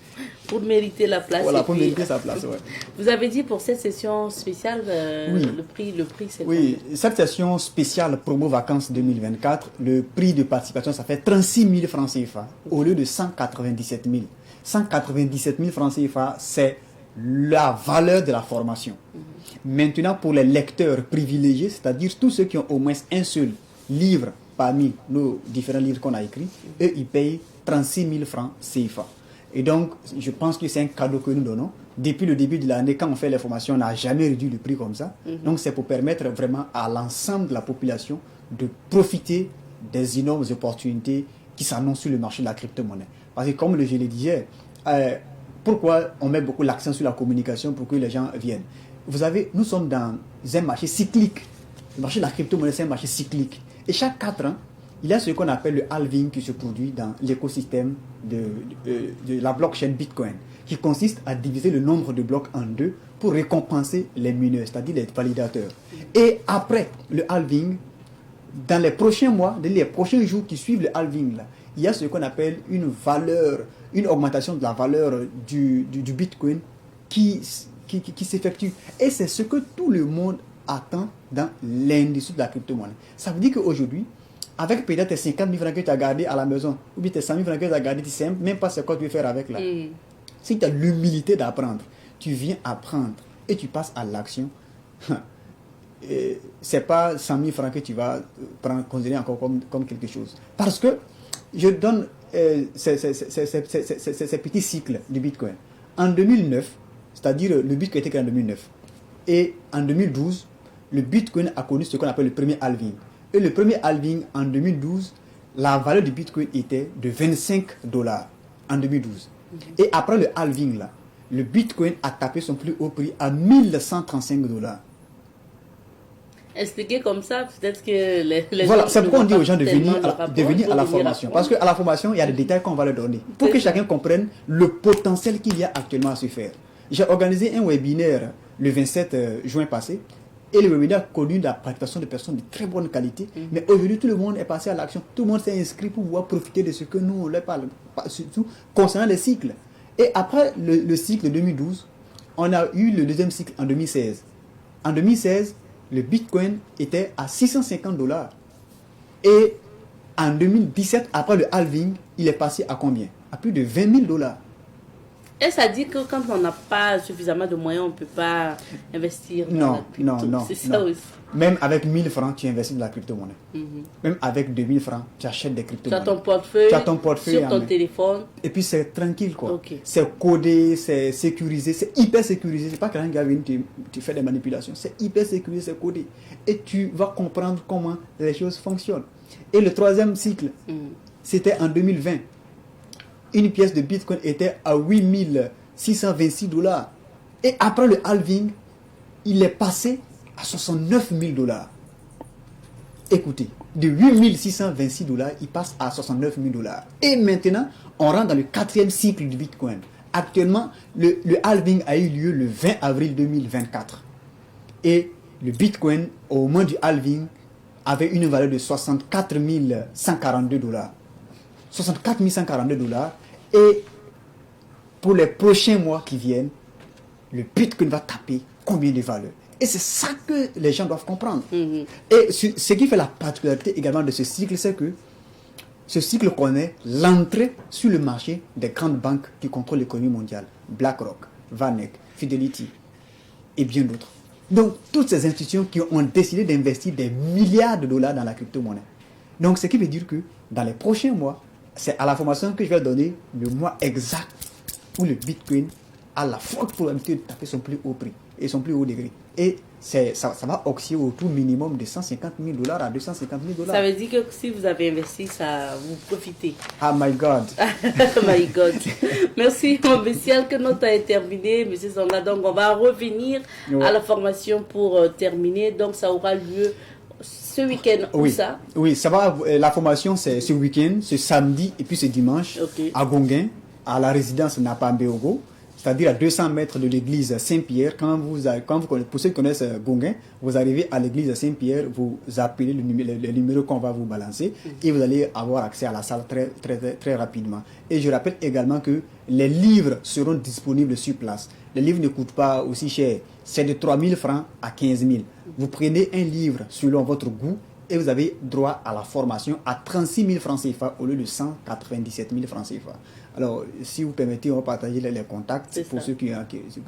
Pour mériter la place. Voilà, pour mériter sa place, ouais. Vous avez dit pour cette session spéciale, oui. le prix c'est oui, combien? Cette session spéciale promo vacances 2024, le prix de participation, ça fait 36 000 francs CFA au lieu de 197 000. 197 000 francs CFA, c'est la valeur de la formation. Maintenant, pour les lecteurs privilégiés, c'est-à-dire tous ceux qui ont au moins un seul livre parmi nos différents livres qu'on a écrits, eux, ils payent 36 000 francs CFA. Et donc, je pense que c'est un cadeau que nous donnons. Depuis le début de l'année, quand on fait les formations, on n'a jamais réduit le prix comme ça. Donc, c'est pour permettre vraiment à l'ensemble de la population de profiter des énormes opportunités qui s'annoncent sur le marché de la crypto-monnaie. Parce que, comme je le disais, pourquoi on met beaucoup l'accent sur la communication pour que les gens viennent? Vous savez, nous sommes dans un marché cyclique. Le marché de la crypto-monnaie, c'est un marché cyclique. Et chaque 4 ans, il y a ce qu'on appelle le halving qui se produit dans l'écosystème de la blockchain Bitcoin, qui consiste à diviser le nombre de blocs en 2 pour récompenser les mineurs, c'est-à-dire les validateurs. Et après le halving, dans les prochains mois, dans les prochains jours qui suivent le halving, là, il y a ce qu'on appelle une augmentation de la valeur du Bitcoin qui s'effectue. Et c'est ce que tout le monde attend dans l'industrie de la crypto-monnaie. Ça veut dire qu'aujourd'hui, avec peut-être 50 000 francs que tu as gardé à la maison, ou bien tes 100 000 francs que tu as gardé, tu sais même pas ce que tu veux faire avec là. Si tu as l'humilité d'apprendre, tu viens apprendre et tu passes à l'action, c'est pas 100 000 francs que tu vas considérer encore comme quelque chose. Parce que je donne ces petits cycles du Bitcoin. En 2009, c'est-à-dire le Bitcoin était créé en 2009, et en 2012, le Bitcoin a connu ce qu'on appelle le premier halving. Et le premier halving en 2012, la valeur du Bitcoin était de 25 $ en 2012. Et après le halving, là, le Bitcoin a tapé son plus haut prix à 1135 $. Expliquer comme ça, peut-être que les voilà, c'est pourquoi on dit aux gens de venir à la formation. Parce qu'à la formation, il y a des détails qu'on va leur donner. Pour que chacun comprenne le potentiel qu'il y a actuellement à se faire. J'ai organisé un webinaire le 27 juin passé. Et le webinaire a connu la participation de personnes de très bonne qualité. Mais aujourd'hui, tout le monde est passé à l'action. Tout le monde s'est inscrit pour pouvoir profiter de ce que nous, on leur parle. Surtout concernant les cycles. Et après le cycle 2012, on a eu le deuxième cycle en 2016. En 2016, le Bitcoin était à 650 $. Et En 2017, après le halving, il est passé à combien? À plus de 20 000 $. Et ça dit que quand on n'a pas suffisamment de moyens, on ne peut pas investir dans la crypto. Non. C'est ça aussi. Même avec 1000 francs, tu investis dans la crypto-monnaie. Même avec 2000 francs, tu achètes des crypto-monnaies. Tu as ton portefeuille, Tu as ton portefeuille sur ton téléphone. Et puis c'est tranquille, quoi. Ok. C'est codé, c'est sécurisé, c'est hyper sécurisé. C'est pas quelqu'un qui va venir tu fais des manipulations. C'est hyper sécurisé, c'est codé. Et tu vas comprendre comment les choses fonctionnent. Et le troisième cycle, c'était en 2020. Une pièce de Bitcoin était à 8626 $. Et après le halving, il est passé à 69 000 $. Écoutez, de 8626 $, il passe à 69 000 $. Et maintenant, on rentre dans le 4e cycle du Bitcoin. Actuellement, le halving a eu lieu le 20 avril 2024. Et le Bitcoin, au moment du halving, avait une valeur de 64 142 $. 64 142 $. Et pour les prochains mois qui viennent, le Bitcoin va taper combien de valeurs? Et c'est ça que les gens doivent comprendre. Et ce qui fait la particularité également de ce cycle, c'est que ce cycle connaît l'entrée sur le marché des grandes banques qui contrôlent l'économie mondiale. BlackRock, VanEck, Fidelity et bien d'autres. Donc, toutes ces institutions qui ont décidé d'investir des milliards de dollars dans la crypto-monnaie. Donc, ce qui veut dire que dans les prochains mois, c'est à la formation que je vais donner le mois exact où le Bitcoin a la forte probabilité de taper son plus haut prix et son plus haut degré. Et ça va osciller autour minimum de 150 000 $ à 250 000 $. Ça veut dire que si vous avez investi, ça vous profitez. Ah my God. My God. Merci, mon monsieur, que notre a terminé, monsieur Zonga. Donc, on va revenir à la formation pour terminer. Donc, ça aura lieu ce week-end ou ça? Oui, ça va. La formation, c'est ce week-end, ce samedi et puis ce dimanche à Gonguin, à la résidence Napambeogo, c'est-à-dire à 200 mètres de l'église Saint-Pierre. Pour ceux qui connaissent Gonguin, vous arrivez à l'église Saint-Pierre, vous appelez le numéro qu'on va vous balancer et vous allez avoir accès à la salle très rapidement. Et je rappelle également que les livres seront disponibles sur place. Les livres ne coûtent pas aussi cher. C'est de 3 000 francs à 15 000. Vous prenez un livre selon votre goût et vous avez droit à la formation à 36 000 francs CFA au lieu de 197 000 francs CFA. Alors, si vous permettez, on va partager les contacts pour ceux qui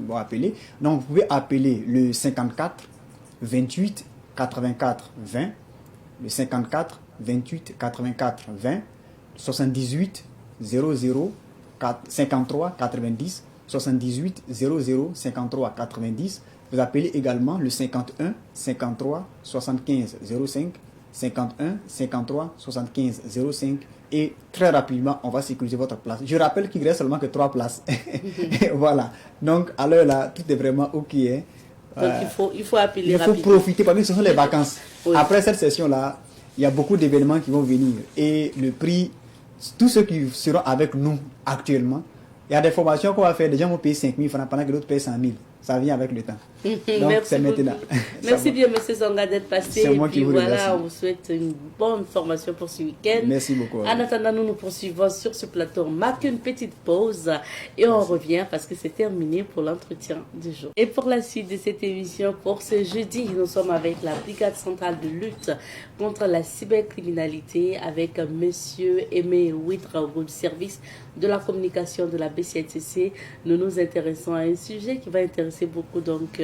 vont appeler. Donc, vous pouvez appeler le 54 28 84 20, le 54 28 84 20, 78 00 53 90, 78 00 53 90. Vous appelez également le 51 53 75 05, 51 53 75 05 et très rapidement on va sécuriser votre place. Je rappelle qu'il ne reste seulement que 3 places. Voilà. Donc à l'heure là, tout est vraiment ok. Donc il faut appeler il rapidement. faut profiter parce que ce sont les vacances. Oui. Après cette session là, il y a beaucoup d'événements qui vont venir et le prix, tous ceux qui seront avec nous actuellement, il y a des formations qu'on va faire, des gens vont payer 5 000 francs pendant que d'autres payent 100 000. Ça vient avec le temps. Donc, c'est maintenant. Merci bien, monsieur Zonga, d'être passé. C'est moi qui vous remercie. Voilà, on vous souhaite une bonne formation pour ce week-end. Merci beaucoup. En attendant, nous poursuivons sur ce plateau. On marque une petite pause et on revient parce que c'est terminé pour l'entretien du jour. Et pour la suite de cette émission, pour ce jeudi, nous sommes avec la Brigade centrale de lutte contre la cybercriminalité avec monsieur Aimé Ouitraogo du service de la communication de la BCNCC. Nous nous intéressons à un sujet qui va intéresser beaucoup donc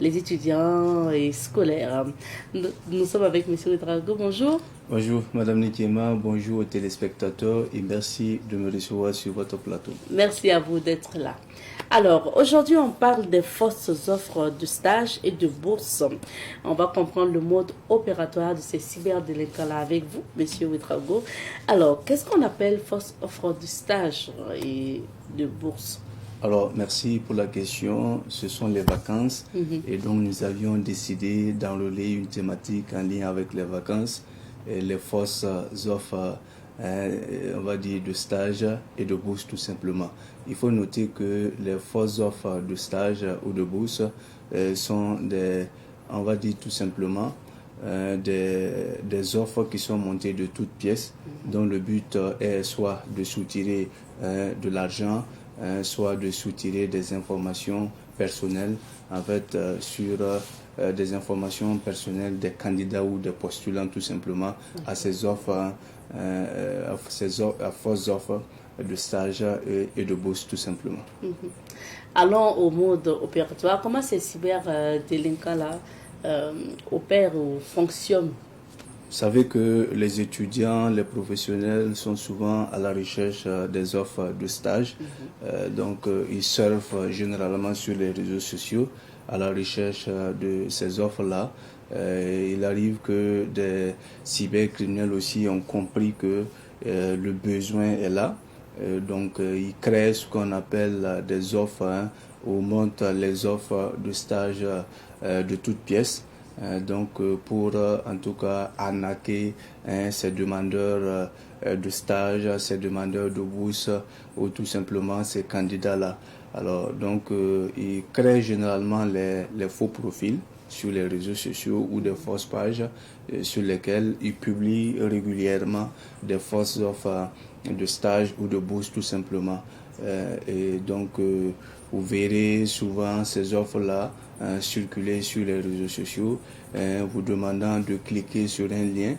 les étudiants et scolaires. Nous sommes avec monsieur Ouitraogo. Bonjour. Bonjour Madame Nikiema, bonjour aux téléspectateurs et merci de me recevoir sur votre plateau. Merci à vous d'être là. Alors, aujourd'hui, on parle des fausses offres de stage et de bourse. On va comprendre le mode opératoire de ces cyberdélinquants-là avec vous, monsieur Ouitraogo. Alors, qu'est-ce qu'on appelle fausse offre de stage et de bourse? Alors, merci pour la question. Ce sont les vacances et donc nous avions décidé d'enrôler une thématique en lien avec les vacances et les fausses offres, on va dire, de stage et de bourse tout simplement. Il faut noter que les fausses offres de stage ou de bourse sont des, on va dire tout simplement, des offres qui sont montées de toutes pièces, dont le but est soit de soutirer de l'argent, soit de soutirer des informations personnelles, en fait, sur des informations personnelles des candidats ou des postulants tout simplement à ces offres, à fausses offres de stage et de bourse tout simplement. Allons au mode opératoire. Comment ces cyberdélinquants-là opèrent ou fonctionnent? Vous savez que les étudiants, les professionnels sont souvent à la recherche des offres de stage. Donc, ils surfent généralement sur les réseaux sociaux à la recherche de ces offres-là. Il arrive que des cybercriminels aussi ont compris que le besoin est là. Donc, ils créent ce qu'on appelle des offres, ou montent les offres de stage de toutes pièces. Donc, pour en tout cas arnaquer ces demandeurs de stage, ces demandeurs de bourse ou tout simplement ces candidats-là. Alors, donc, ils créent généralement les faux profils sur les réseaux sociaux ou des fausses pages sur lesquelles ils publient régulièrement des fausses offres de stage ou de bourse tout simplement. Et donc, vous verrez souvent ces offres-là circuler sur les réseaux sociaux, vous demandant de cliquer sur un lien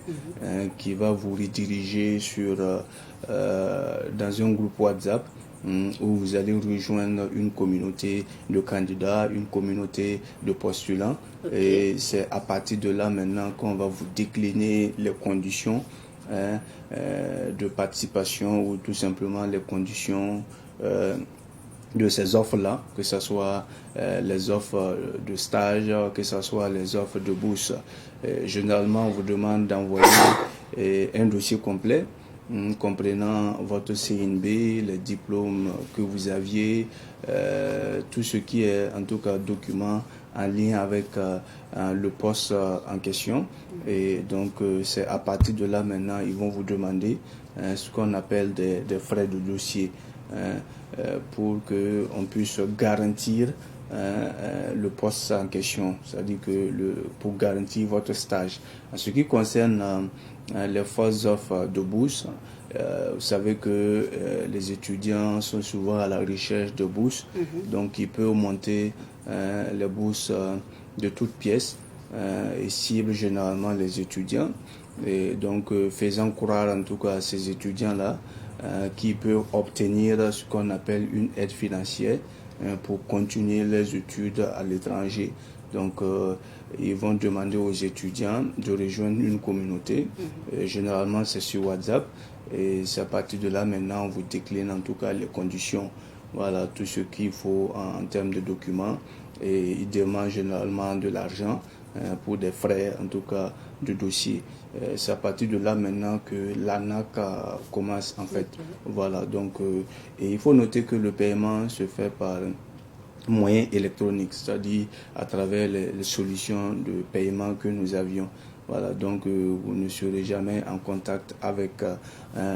qui va vous rediriger dans un groupe WhatsApp où vous allez rejoindre une communauté de candidats, une communauté de postulants. Okay. Et c'est à partir de là maintenant qu'on va vous décliner les conditions de participation ou tout simplement les conditions de ces offres-là, que ce soit les offres de stage, que ce soit les offres de bourse. Généralement, on vous demande d'envoyer un dossier complet comprenant votre CNB, les diplômes que vous aviez, tout ce qui est en tout cas document en lien avec le poste en question. Et donc, c'est à partir de là maintenant, ils vont vous demander ce qu'on appelle des frais de dossier. Pour qu'on puisse garantir le poste en question, c'est-à-dire que pour garantir votre stage. En ce qui concerne les fausses offres de bourse, vous savez que les étudiants sont souvent à la recherche de bourses, donc ils peuvent monter les bourses de toutes pièces et ciblent généralement les étudiants. Et donc faisant croire en tout cas à ces étudiants-là qui peuvent obtenir ce qu'on appelle une aide financière pour continuer les études à l'étranger. Donc, ils vont demander aux étudiants de rejoindre une communauté. Généralement, c'est sur WhatsApp. Et c'est à partir de là, maintenant, on vous décline en tout cas les conditions. Voilà, tout ce qu'il faut en termes de documents. Et ils demandent généralement de l'argent pour des frais, en tout cas, de dossier. C'est à partir de là maintenant que l'arnaque commence en fait. Voilà, donc et il faut noter que le paiement se fait par moyen électronique, c'est-à-dire à travers les solutions de paiement que nous avions. Voilà, donc vous ne serez jamais en contact avec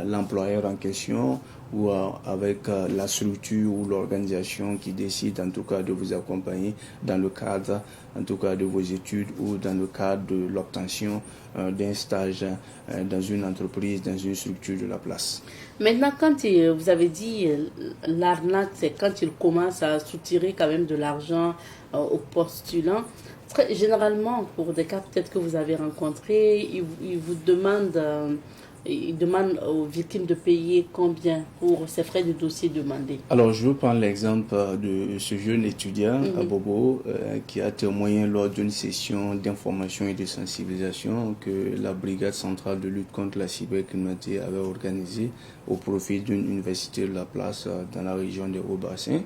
l'employeur en question ou avec la structure ou l'organisation qui décide en tout cas de vous accompagner dans le cadre en tout cas de vos études ou dans le cadre de l'obtention d'un stage dans une entreprise, dans une structure de la place. Maintenant, quand vous avez dit l'arnaque, c'est quand il commence à soutirer quand même de l'argent aux postulants. Généralement, pour des cas peut-être que vous avez rencontrés, ils vous demandent, ils demandent aux victimes de payer combien pour ces frais de dossier demandés. Alors, je vais prendre l'exemple de ce jeune étudiant à Bobo qui a témoigné lors d'une session d'information et de sensibilisation que la brigade centrale de lutte contre la cybercriminalité avait organisée au profit d'une université de la place dans la région des Hauts-Bassins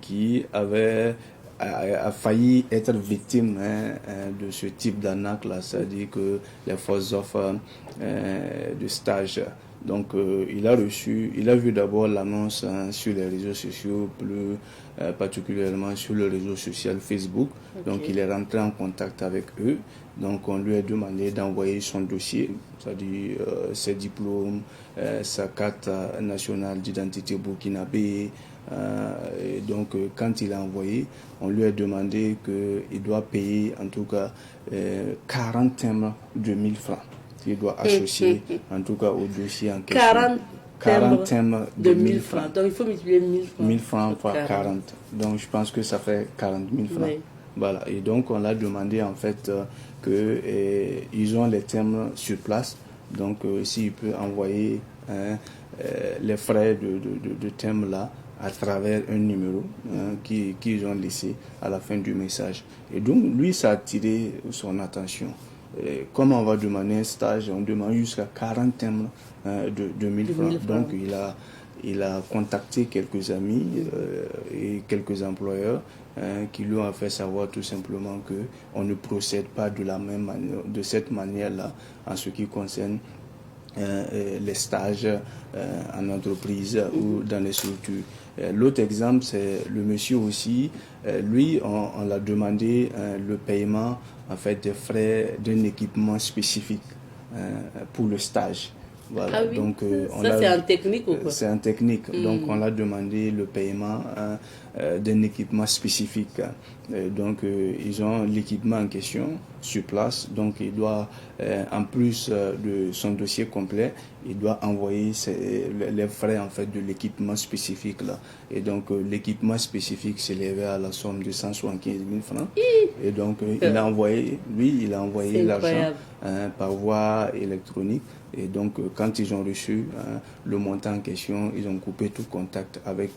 qui avait a failli être victime de ce type d'arnaque-là, c'est-à-dire que les fausses offres de stage. Donc, il a vu d'abord l'annonce sur les réseaux sociaux, plus particulièrement sur le réseau social Facebook. Okay. Donc, il est rentré en contact avec eux. Donc, on lui a demandé d'envoyer son dossier, c'est-à-dire ses diplômes, sa carte nationale d'identité burkinabé. Et donc, quand il a envoyé, on lui a demandé qu'il doit payer en tout cas 40 timbres de 1000 francs. Il doit associer en tout cas au dossier en question. 40 thèmes de 1000 francs. francs. Donc il faut multiplier 1000 francs. 1000 francs par 40. Donc je pense que ça fait 40 000 francs. Oui. Voilà. Et donc on a demandé en fait qu'ils ont les thèmes sur place. Donc s'il peut envoyer les frais de thème là à travers un numéro qu'ils ont laissé à la fin du message. Et donc lui, ça a attiré son attention. Comme on va demander un stage, on demande jusqu'à 40 thèmes de 1000 francs. Donc il a contacté quelques amis et quelques employeurs qui lui ont fait savoir tout simplement qu'on ne procède pas de cette manière-là en ce qui concerne les stages en entreprise ou dans les structures. L'autre exemple, c'est le monsieur aussi. Lui, on l'a demandé le paiement en fait des frais d'un équipement spécifique pour le stage. Voilà. Ah oui. Donc, ça c'est en technique ou quoi? C'est en technique. Donc on a demandé le paiement d'un équipement spécifique. Donc ils ont l'équipement en question sur place. Donc il doit, en plus de son dossier complet, il doit envoyer les frais en fait de l'équipement spécifique là. Et donc l'équipement spécifique s'élevait à la somme de 175 000 francs. Et donc il a envoyé l'argent par voie électronique. Et donc, quand ils ont reçu le montant en question, ils ont coupé tout contact avec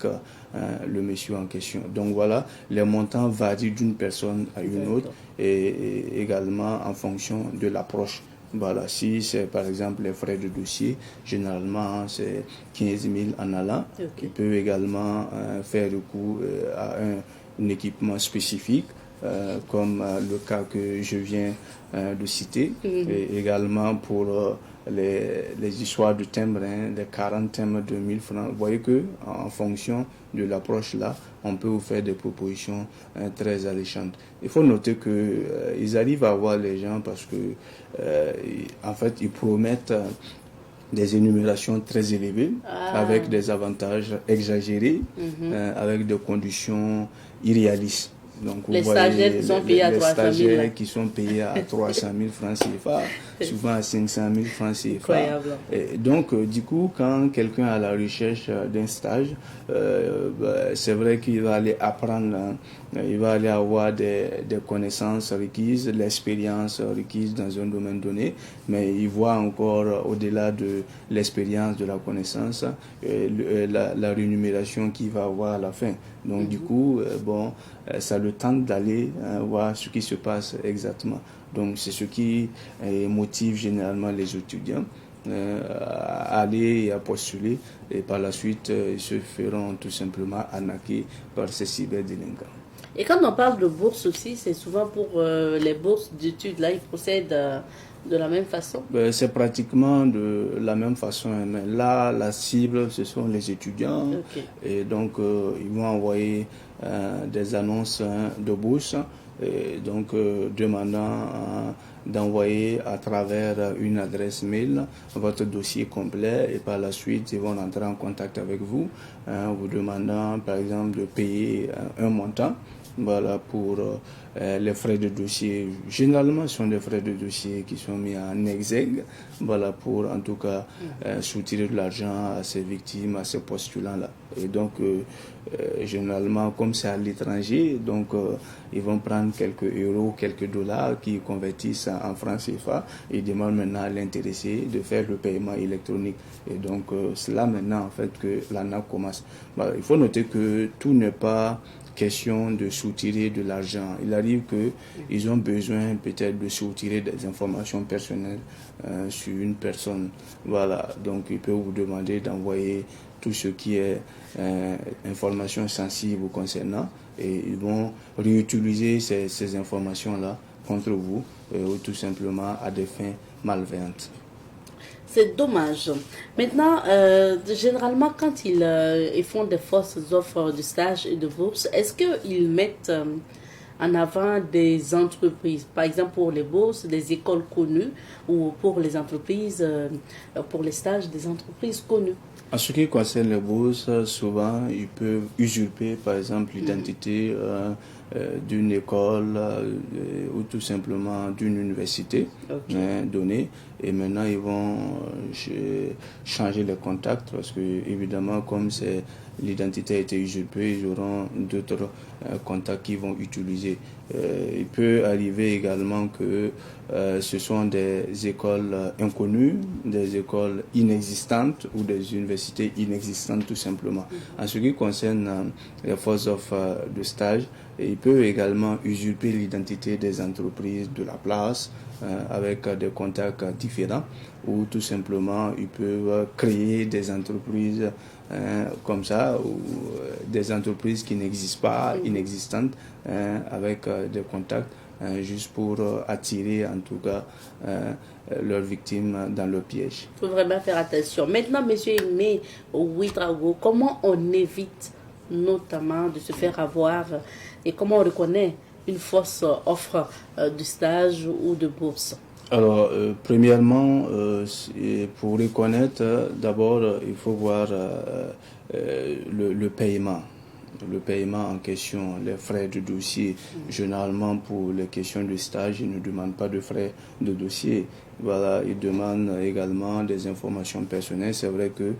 le monsieur en question. Donc voilà, les montants varient d'une personne à une autre et également en fonction de l'approche. Voilà, si c'est par exemple les frais de dossier, généralement c'est 15 000 en allant. Okay. Il peut également faire recours à un équipement spécifique. Comme le cas que je viens de citer, et également pour les histoires de timbres, les 40 timbres de 1000 francs. Vous voyez que en fonction de l'approche là, on peut vous faire des propositions très alléchantes. Il faut noter que ils arrivent à avoir les gens parce que en fait ils promettent des énumérations très élevées avec des avantages exagérés, avec des conditions irréalistes. Donc, les stagiaires qui sont payés à 300 000 les stagiaires qui sont payés à 300 000 francs CFA, souvent à 500 000 francs CFA. Incroyable. Et donc, du coup, quand quelqu'un est à la recherche d'un stage, c'est vrai qu'il va aller apprendre, il va aller avoir des connaissances requises, l'expérience requise dans un domaine donné, mais il voit encore au-delà de l'expérience, de la connaissance, la rémunération qu'il va avoir à la fin. Donc, du coup, ça le tente d'aller voir ce qui se passe exactement. Donc, c'est ce qui motive généralement les étudiants à aller et à postuler. Et par la suite, ils se feront tout simplement arnaquer par ces cyberdélinquants. Et quand on parle de bourse aussi, c'est souvent pour les bourses d'études. Là, ils procèdent de la même façon? C'est pratiquement de la même façon. Mais là, la cible, ce sont les étudiants. Okay. Et donc, ils vont envoyer des annonces de bourse. Et donc, demandant d'envoyer à travers une adresse mail votre dossier complet. Et par la suite, ils vont entrer en contact avec vous, vous demandant, par exemple, de payer un montant. Voilà, pour les frais de dossier. Généralement, ce sont des frais de dossier qui sont mis en exergue, voilà, pour en tout cas soutirer de l'argent à ces victimes, à ces postulants-là. Et donc, généralement, comme c'est à l'étranger, donc ils vont prendre quelques euros, quelques dollars qui convertissent en francs CFA et demandent maintenant à l'intéressé de faire le paiement électronique. Et donc, c'est là maintenant, en fait, que l'ANAQ commence. Voilà, il faut noter que tout n'est pas question de soutirer de l'argent. Il arrive qu'ils ont besoin peut-être de soutirer des informations personnelles sur une personne. Voilà, donc ils peuvent vous demander d'envoyer tout ce qui est informations sensibles concernant et ils vont réutiliser ces informations-là contre vous ou tout simplement à des fins malveillantes. C'est dommage. Maintenant, généralement, quand ils font des fausses offres de stage et de bourse, est-ce qu'ils mettent en avant des entreprises, par exemple pour les bourses, des écoles connues, ou pour les entreprises, pour les stages, des entreprises connues? En ce qui concerne les bourses, souvent, ils peuvent usurper, par exemple, l'identité d'une école ou tout simplement d'une université donnée. Et maintenant, ils vont changer les contacts parce que, évidemment, comme l'identité a été usurpée, ils auront d'autres contacts qu'ils vont utiliser. Il peut arriver également que ce sont des écoles inconnues, des écoles inexistantes ou des universités inexistantes tout simplement. En ce qui concerne les forces offres de stage, il peut également usurper l'identité des entreprises de la place avec des contacts différents ou tout simplement ils peuvent créer des entreprises comme ça ou des entreprises qui n'existent pas, inexistantes avec des contacts juste pour attirer en tout cas leurs victimes dans le piège. Il faut vraiment faire attention. Maintenant, M. Aimé Ouedraogo, comment on évite notamment de se faire avoir et comment on reconnaît une fausse offre de stage ou de bourse? Alors, premièrement, pour reconnaître, d'abord, il faut voir le paiement. Le paiement en question, les frais de dossier. Généralement, pour les questions de stage, ils ne demandent pas de frais de dossier. Voilà, ils demandent également des informations personnelles. C'est vrai que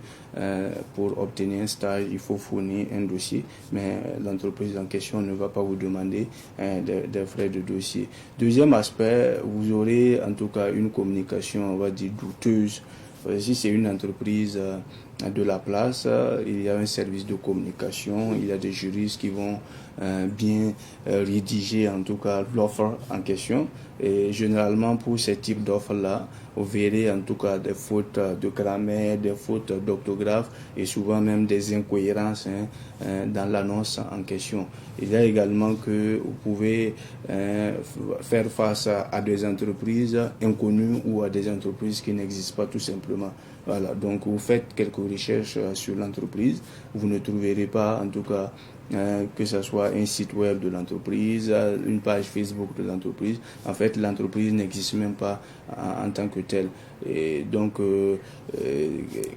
pour obtenir un stage, il faut fournir un dossier, mais l'entreprise en question ne va pas vous demander des frais de dossier. Deuxième aspect, vous aurez en tout cas une communication, on va dire, douteuse. Si c'est une entreprise de la place, il y a un service de communication, il y a des juristes qui vont bien rédiger en tout cas l'offre en question. Et généralement pour ce type d'offre-là, vous verrez en tout cas des fautes de grammaire, des fautes d'orthographe et souvent même des incohérences dans l'annonce en question. Il y a également que vous pouvez faire face à des entreprises inconnues ou à des entreprises qui n'existent pas tout simplement. Voilà, donc vous faites quelques recherches sur l'entreprise, vous ne trouverez pas en tout cas que ce soit un site web de l'entreprise, une page Facebook de l'entreprise. En fait, l'entreprise n'existe même pas en tant que telle. Et donc,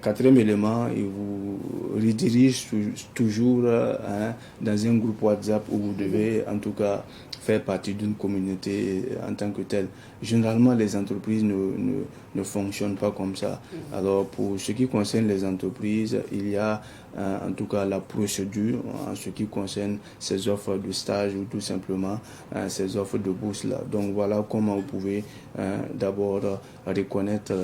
quatrième élément, il vous redirige toujours dans un groupe WhatsApp où vous devez en tout cas faire partie d'une communauté en tant que telle. Généralement, les entreprises ne fonctionnent pas comme ça. Alors, pour ce qui concerne les entreprises, il y a en tout cas la procédure en ce qui concerne ces offres de stage ou tout simplement ces offres de bourse-là. Donc, voilà comment vous pouvez d'abord reconnaître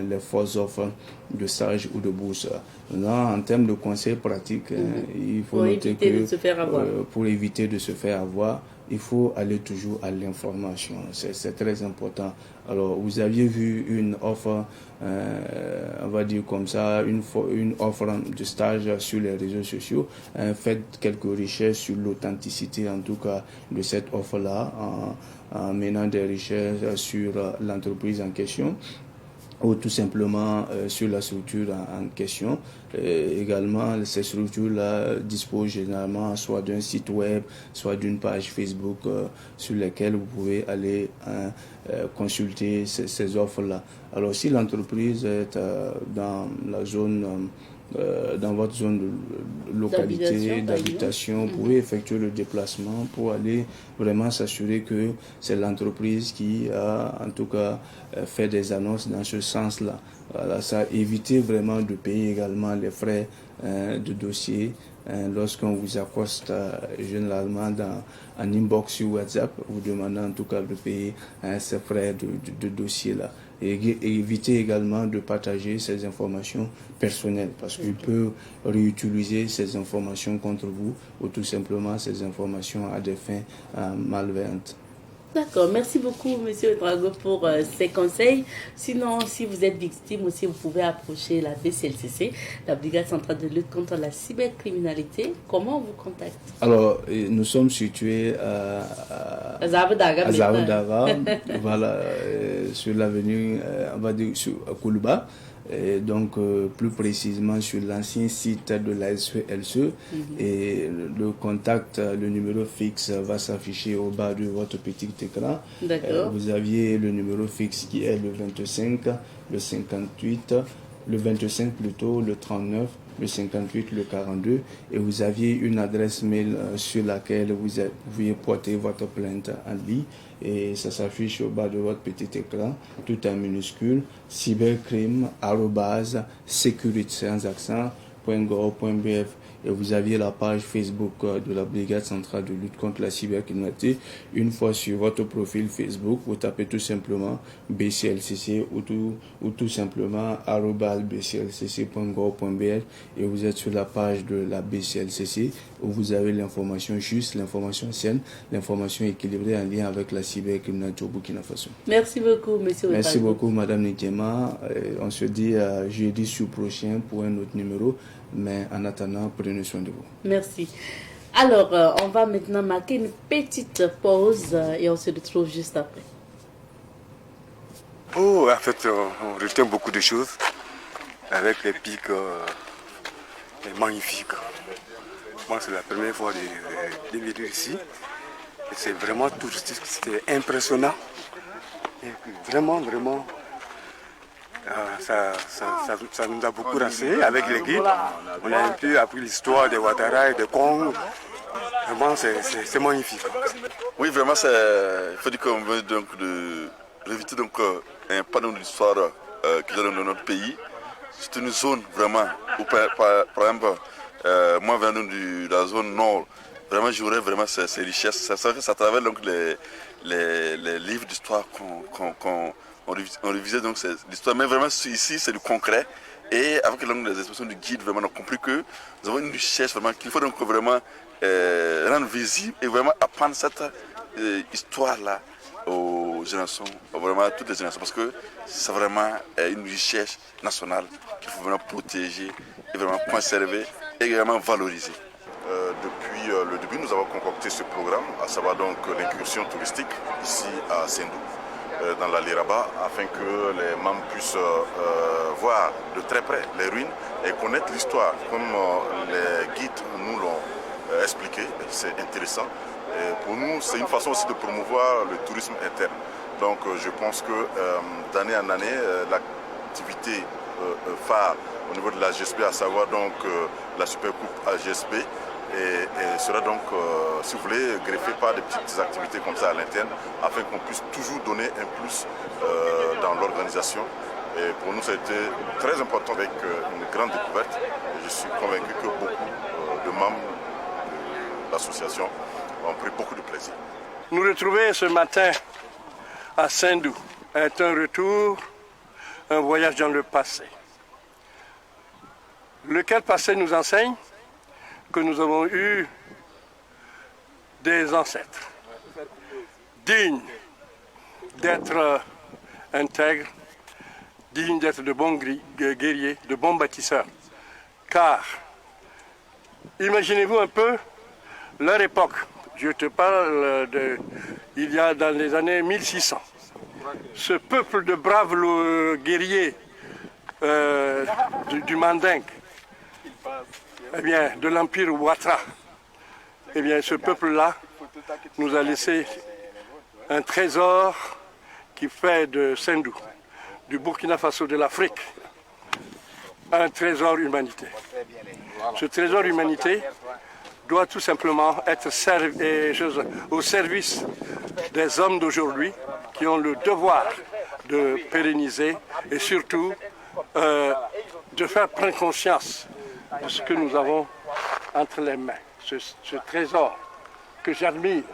les fausses offres de stage ou de bourse. Là, en termes de conseils pratiques, il faut noter que pour éviter de se faire avoir, il faut aller toujours à l'information. C'est très important. Alors, vous aviez vu une offre, on va dire comme ça, une offre de stage sur les réseaux sociaux. Faites quelques recherches sur l'authenticité, en tout cas, de cette offre-là, en menant des recherches sur l'entreprise en question, ou tout simplement sur la structure en question. Également, ces structures-là disposent généralement soit d'un site web, soit d'une page Facebook sur lesquelles vous pouvez aller consulter ces offres-là. Alors, si l'entreprise est dans la zone dans votre zone de localité, d'habitation, vous pouvez effectuer le déplacement pour aller vraiment s'assurer que c'est l'entreprise qui a en tout cas fait des annonces dans ce sens-là. Voilà, ça éviter vraiment de payer également les frais de dossier lorsqu'on vous accoste généralement en inbox sur WhatsApp, vous demandant en tout cas de payer ces frais de dossier-là. Et éviter également de partager ces informations personnelles parce qu'il peut réutiliser ces informations contre vous ou tout simplement ces informations à des fins malveillantes. D'accord, merci beaucoup M. Ouedraogo pour ces conseils. Sinon, si vous êtes victime aussi, vous pouvez approcher la BCLCC, la Brigade centrale de lutte contre la cybercriminalité. Comment on vous contacte? Alors, nous sommes situés à Zaoudaga, voilà, sur l'avenue, on va dire, à Koulouba. Et donc plus précisément sur l'ancien site de la LCE et le contact, le numéro fixe va s'afficher au bas de votre petit écran. Vous aviez le numéro fixe qui est le 25, le 58, le 25 plutôt, le 39, le 58, le 42, et vous aviez une adresse mail sur laquelle vous pouviez porter votre plainte en ligne, et ça s'affiche au bas de votre petit écran, tout en minuscule, cybercrime@security.gov.bf. Et vous aviez la page Facebook de la Brigade centrale de lutte contre la cybercriminalité. Une fois sur votre profil Facebook, vous tapez tout simplement BCLCC ou tout simplement @bclcc.gov.bf et vous êtes sur la page de la BCLCC où vous avez l'information juste, l'information saine, l'information équilibrée en lien avec la cybercriminalité au Burkina Faso. Merci beaucoup, monsieur. Merci beaucoup, madame Nikema. On se dit jeudi sur prochain pour un autre numéro. Mais en attendant, prenez soin de vous. Merci. Alors, on va maintenant marquer une petite pause et on se retrouve juste après. Oh, en fait, on retient beaucoup de choses avec les pics magnifiques. Moi, c'est la première fois de venir ici. Et c'est vraiment touristique, c'était impressionnant. Et vraiment, vraiment. Ça nous a beaucoup renseigné avec les guides. On a un peu appris l'histoire des Ouattara et des Congo. Vraiment, c'est magnifique. Oui, vraiment, il faut dire qu'on veut donc de réviter donc un panneau de l'histoire qui est dans notre pays. C'est une zone vraiment où, par exemple, moi venant de la zone nord, vraiment j'aurais vraiment ces richesses. Ça travers donc les livres d'histoire on révisait donc l'histoire, mais vraiment ici c'est du concret. Et avec les expressions du guide, vraiment on a compris que nous avons une richesse vraiment qu'il faut donc vraiment rendre visible et vraiment apprendre cette histoire-là aux générations, vraiment à toutes les générations, parce que c'est vraiment une richesse nationale qu'il faut vraiment protéger et vraiment conserver et vraiment valoriser. Depuis le début, nous avons concocté ce programme, à savoir donc l'incursion touristique ici à Sendou, dans la Liraba, afin que les membres puissent voir de très près les ruines et connaître l'histoire, comme les guides nous l'ont expliqué. C'est intéressant. Et pour nous, c'est une façon aussi de promouvoir le tourisme interne. Donc je pense que d'année en année, l'activité phare au niveau de la GSB, à savoir donc la Supercoupe à GSB, et sera donc, si vous voulez, greffé par des petites activités comme ça à l'interne, afin qu'on puisse toujours donner un plus dans l'organisation. Et pour nous, ça a été très important avec une grande découverte. Et je suis convaincu que beaucoup de membres de l'association ont pris beaucoup de plaisir. Nous retrouver ce matin à Sendou est un retour, un voyage dans le passé. Lequel passé nous enseigne que nous avons eu des ancêtres dignes d'être intègres, dignes d'être de bons guerriers, de bons bâtisseurs. Car, imaginez-vous un peu leur époque. Je te parle il y a dans les années 1600. Ce peuple de braves guerriers du Mandingue, eh bien, de l'Empire Ouattara, eh bien, ce peuple-là nous a laissé un trésor qui fait de Sendou, du Burkina Faso, de l'Afrique, un trésor humanité. Ce trésor humanité doit tout simplement être au service des hommes d'aujourd'hui qui ont le devoir de pérenniser et surtout de faire prendre conscience de ce que nous avons entre les mains, ce trésor que j'admire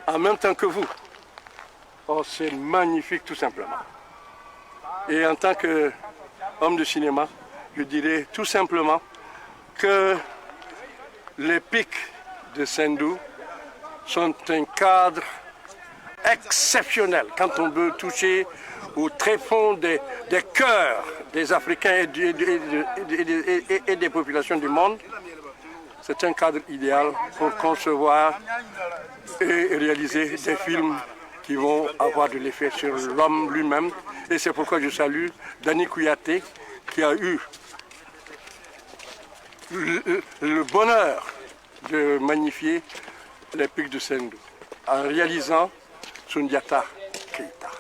en même temps que vous. Oh, c'est magnifique tout simplement. Et en tant qu'homme de cinéma, je dirais tout simplement que les pics de Sendou sont un cadre exceptionnel quand on veut toucher au tréfonds des cœurs des Africains et des populations du monde. C'est un cadre idéal pour concevoir et réaliser des films qui vont avoir de l'effet sur l'homme lui-même. Et c'est pourquoi je salue Dani Kouyaté qui a eu le bonheur de magnifier les pics de Sendou en réalisant Soundiata Keita.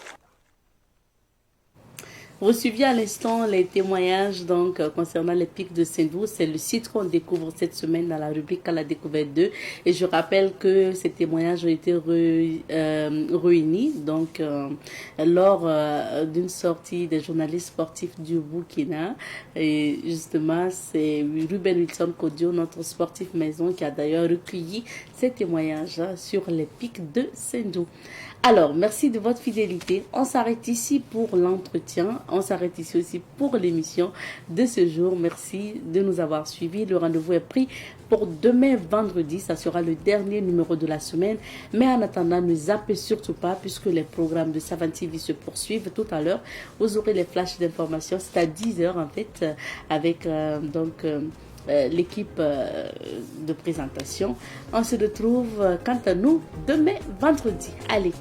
Vous suiviez à l'instant les témoignages donc concernant les pics de Sendou. C'est le site qu'on découvre cette semaine dans la rubrique à la découverte 2. Et je rappelle que ces témoignages ont été réunis donc lors d'une sortie des journalistes sportifs du Burkina. Et justement, c'est Ruben Wilson Kodio, notre sportif maison, qui a d'ailleurs recueilli ces témoignages sur les pics de Sendou. Alors, merci de votre fidélité. On s'arrête ici pour l'entretien. On s'arrête ici aussi pour l'émission de ce jour. Merci de nous avoir suivis. Le rendez-vous est pris pour demain vendredi. Ça sera le dernier numéro de la semaine. Mais en attendant, ne zappez surtout pas puisque les programmes de Savane TV se poursuivent tout à l'heure. Vous aurez les flashs d'informations. C'est à 10h en fait avec l'équipe de présentation. On se retrouve quant à nous demain vendredi. Allez,